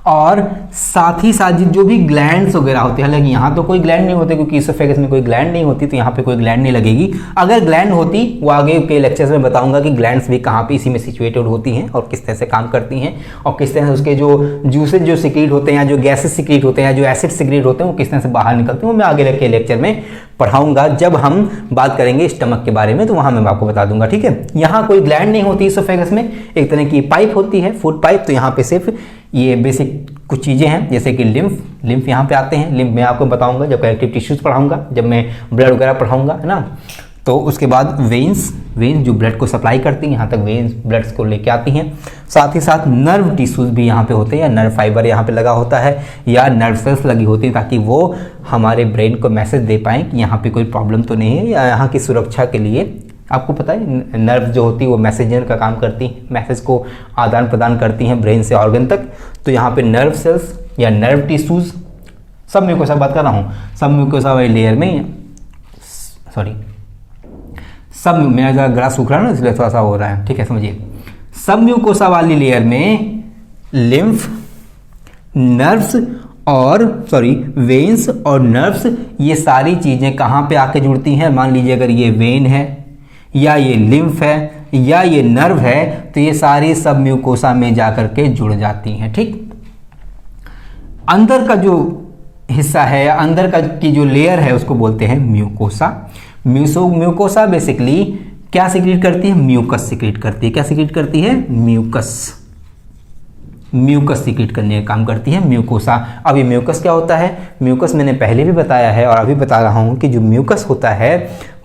और साथ ही साथ जो भी ग्लैंड्स वगैरह होते हैं। हालांकि यहाँ तो कोई ग्लैंड नहीं होते क्योंकि इसोफेगस में कोई ग्लैंड नहीं होती, तो यहाँ पे कोई ग्लैंड नहीं लगेगी। अगर ग्लैंड होती, वो आगे के लेक्चर्स में बताऊंगा कि ग्लैंड्स भी कहाँ पे इसी में सिचुएटेड होती हैं और किस तरह से काम करती हैं, और किस तरह से उसके जो जूसेज जो सिक्रीट होते हैं या जो गैसेस सिक्रीट होते हैं या जो एसिड सिक्रीट होते हैं वो किस तरह से बाहर निकलते हैं, वो मैं आगे के लेक्चर में पढ़ाऊंगा। जब हम बात करेंगे स्टमक के बारे में तो वहां मैं आपको बता दूंगा, ठीक है। यहाँ कोई ग्लैंड नहीं होती इसोफेगस में, एक तरह की पाइप होती है, फूड पाइप। तो यहाँ पे सिर्फ ये बेसिक कुछ चीज़ें हैं, जैसे कि लिम्फ यहाँ पे आते हैं। लिम्फ मैं आपको बताऊंगा जब कनेक्टिव टिश्यूज पढ़ाऊंगा, जब मैं ब्लड वगैरह पढ़ाऊंगा, है ना। तो उसके बाद वेन्स जो ब्लड को सप्लाई करती हैं, यहाँ तक वेन्स ब्लड को लेके आती हैं। साथ ही साथ नर्व टिश्यूज भी यहाँ पे होते हैं, या नर्व फाइबर यहाँ पे लगा होता है, या नर्व सेल्स लगी होती हैं, ताकि वो हमारे ब्रेन को मैसेज दे पाएँ कि यहाँ पे कोई प्रॉब्लम तो नहीं है, या यहाँ की सुरक्षा के लिए। आपको पता है नर्व जो होती है वो मैसेजर का काम करती है, मैसेज को आदान प्रदान करती हैं ब्रेन से ऑर्गन तक। तो यहाँ पे नर्व सेल्स या नर्व टिश्यूज, सब म्यूकोसा बात कर रहा हूँ, सब म्यूकोसा वाली लेयर में, सॉरी सब, मेरा ज़रा गला सूख रहा है ना इसलिए थोड़ा सा हो रहा है, ठीक है, समझिए। सब म्यूकोसा वाली लेयर में लिम्फ, नर्व्स और वेन्स और नर्व्स, ये सारी चीज़ें कहाँ पे आके जुड़ती हैं? मान लीजिए अगर ये वेन है या ये लिम्फ है या ये नर्व है, तो ये सारी सब म्यूकोसा में जाकर के जुड़ जाती हैं, ठीक। अंदर का जो हिस्सा है या अंदर का की जो लेयर है उसको बोलते हैं म्यूकोसा। म्यूकोसा बेसिकली क्या सिक्रीट करती है? म्यूकस सिक्रीट करती है। क्या सिक्रीट करती है? म्यूकस सिक्रीट करने का काम करती है म्यूकोसा। अब ये म्यूकस क्या होता है? म्यूकस मैंने पहले भी बताया है और अभी बता रहा हूँ कि जो म्यूकस होता है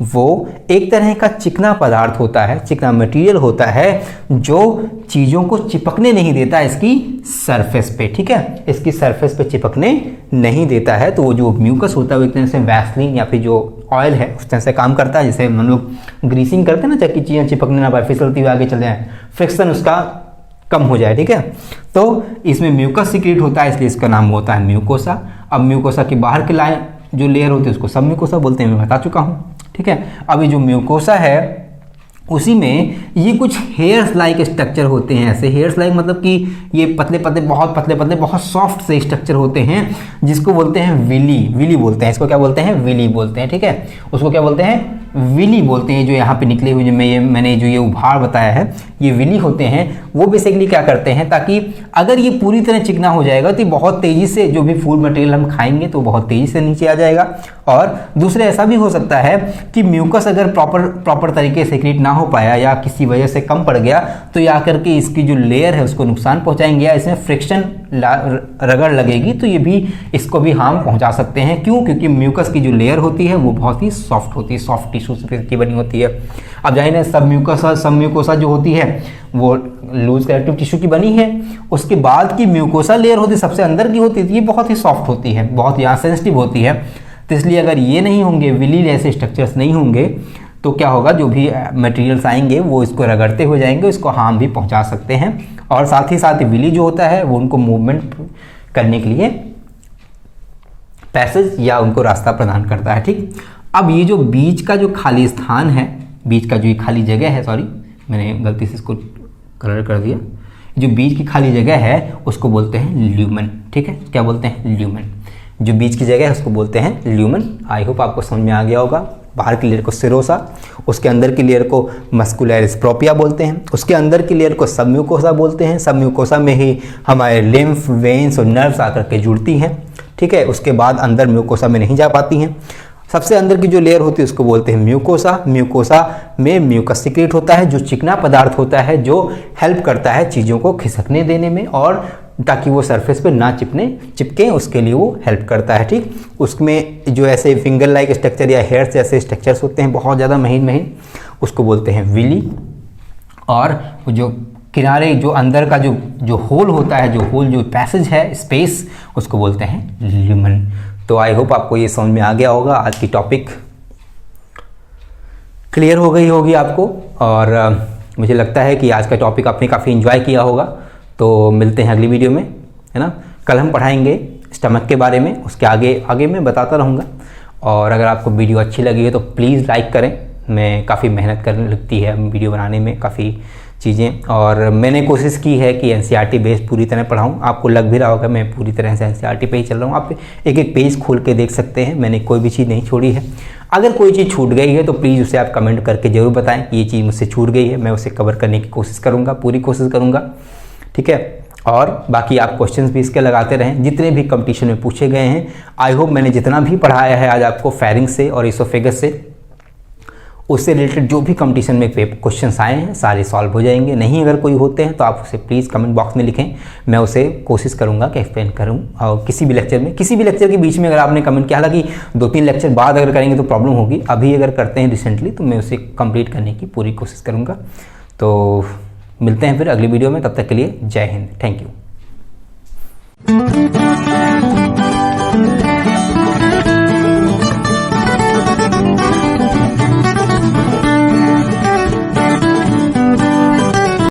वो एक तरह का चिकना पदार्थ होता है, चिकना मटेरियल होता है जो चीज़ों को चिपकने नहीं देता इसकी सरफेस पे, ठीक है, इसकी सरफेस पे चिपकने नहीं देता है। तो वो जो म्यूकस होता है वो एक तरह से वैसलीन या फिर जो ऑयल है उस तरह से काम करता है, जैसे हम लोग ग्रीसिंग करते हैं ना, ताकि चीज़ें चिपकने ना पाए, फिसलती हुई आगे चल जाए, फ्रिक्शन उसका कम हो जाए, ठीक है। तो इसमें म्यूकस सिक्रीट होता है, इसलिए इसका नाम होता है म्यूकोसा। अब म्यूकोसा की बाहर की लाइन जो लेयर होती है उसको सब म्यूकोसा बोलते हैं, मैं बता चुका हूँ, ठीक है। अब ये जो म्यूकोसा है उसी में ये कुछ हेयर्स लाइक स्ट्रक्चर होते हैं। ऐसे हेयर्स लाइक मतलब कि ये पतले पतले बहुत सॉफ्ट से स्ट्रक्चर होते हैं, जिसको बोलते हैं विली बोलते हैं। इसको क्या बोलते हैं? विली बोलते हैं, ठीक है। उसको क्या बोलते हैं? विली बोलते हैं, जो यहाँ पे निकले हुए मैंने जो ये उभाड़ बताया है, ये विली होते हैं। वो बेसिकली क्या करते हैं, ताकि अगर ये पूरी तरह चिकना हो जाएगा तो बहुत तेज़ी से जो भी फूड मटेरियल हम खाएंगे तो बहुत तेज़ी से नीचे आ जाएगा। और दूसरे ऐसा भी हो सकता है कि म्यूकस अगर प्रॉपर तरीके से क्रिएट ना हो पाया या किसी वजह से कम पड़ गया तो ये आकर के इसकी जो लेयर है उसको नुकसान पहुंचाएंगे, या इसमें फ्रिक्शन रगड़ लगेगी तो ये भी इसको भी हार्म पहुंचा सकते हैं। क्यों? क्योंकि म्यूकस की जो लेयर होती है वो बहुत ही सॉफ्ट होती है, सॉफ्ट टिश्यू से की बनी होती है। अब जाहिर है सब म्यूकोसा जो होती है वो लूज कनेक्टिव टिश्यू की बनी है। उसके बाद की म्यूकोसा लेयर होती है, सबसे अंदर की होती है, ये बहुत ही सॉफ्ट होती है, बहुत यहाँ सेंसिटिव होती है। तो इसलिए अगर ये नहीं होंगे, विली जैसे स्ट्रक्चर्स नहीं होंगे तो क्या होगा, जो भी मटेरियल्स आएंगे वो इसको रगड़ते हो जाएंगे, इसको हार्म भी पहुंचा सकते हैं। और साथ ही साथ विली जो होता है वो उनको मूवमेंट करने के लिए पैसेज या उनको रास्ता प्रदान करता है। ठीक, अब ये जो बीच का जो खाली स्थान है, बीच का जो ये खाली जगह है, सॉरी मैंने गलती से इसको कलर कर दिया, जो बीच की खाली जगह है उसको बोलते हैं ल्यूमेन। ठीक है, क्या बोलते हैं? ल्यूमेन। जो बीच की जगह है उसको बोलते हैं ल्यूमेन। आई होप आपको समझ में आ गया होगा। बाहर की लेयर को सिरोसा, उसके अंदर की लेयर को मस्कुलरिस प्रोप्रिया बोलते हैं, उसके अंदर की लेयर को सबम्यूकोसा बोलते हैं। सबम्यूकोसा में ही हमारे लिम्फ, वेन्स और नर्व्स आकर के जुड़ती हैं। ठीक है, उसके बाद अंदर म्यूकोसा में नहीं जा पाती हैं। सबसे अंदर की जो लेयर होती है उसको बोलते हैं म्यूकोसा। म्यूकोसा में म्यूकस सीक्रेट होता है, जो चिकना पदार्थ होता है, जो हेल्प करता है चीज़ों को खिसकने देने में और ताकि वो सरफेस पे ना चिपके, उसके लिए वो हेल्प करता है। ठीक, उसमें जो ऐसे फिंगर लाइक स्ट्रक्चर या हेयर्स जैसे स्ट्रक्चर्स होते हैं बहुत ज़्यादा महीन, उसको बोलते हैं विली। और जो किनारे जो अंदर का जो होल होता है, जो पैसेज है, स्पेस, उसको बोलते हैं ल्यूमेन। तो आई होप आपको ये समझ में आ गया होगा। आज की टॉपिक क्लियर हो गई होगी आपको, और मुझे लगता है कि आज का टॉपिक आपने काफ़ी एंजॉय किया होगा। तो मिलते हैं अगली वीडियो में, है ना। कल हम पढ़ाएंगे स्टमक के बारे में, उसके आगे मैं बताता रहूँगा। और अगर आपको वीडियो अच्छी लगी है तो प्लीज़ लाइक करें। मैं काफ़ी मेहनत करने लगती है वीडियो बनाने में, काफ़ी चीज़ें, और मैंने कोशिश की है कि एनसीईआरटी बेस्ड पूरी तरह पढ़ाऊँ। आपको लग भी रहा होगा मैं पूरी तरह से एनसीईआरटी पे ही चल रहा हूँ। आप एक एक पेज खोल के देख सकते हैं, मैंने कोई भी चीज़ नहीं छोड़ी है। अगर कोई चीज़ छूट गई है तो प्लीज़ उसे आप कमेंट करके ज़रूर बताएं कि ये चीज़ मुझसे छूट गई है, मैं उसे कवर करने की कोशिश करूँगा, पूरी कोशिश करूँगा। ठीक है, और बाकी आप क्वेश्चंस भी इसके लगाते रहें जितने भी कंपटीशन में पूछे गए हैं। आई होप मैंने जितना भी पढ़ाया है आज आपको फेरिंग्स से और इसोफेगस से, उससे रिलेटेड जो भी कंपटीशन में क्वेश्चंस आए हैं सारे सॉल्व हो जाएंगे। नहीं अगर कोई होते हैं तो आप उसे प्लीज़ कमेंट बॉक्स में लिखें, मैं उसे कोशिश करूंगा कि एक्सप्लेन करूं। और किसी भी लेक्चर के बीच में अगर आपने कमेंट किया, हालांकि 2-3 लेक्चर बाद अगर करेंगे तो प्रॉब्लम होगी, अभी अगर करते हैं रिसेंटली तो मैं उसे कंप्लीट करने की पूरी कोशिश करूँगा। तो मिलते हैं फिर अगली वीडियो में, तब तक के लिए जय हिंद, थैंक यू।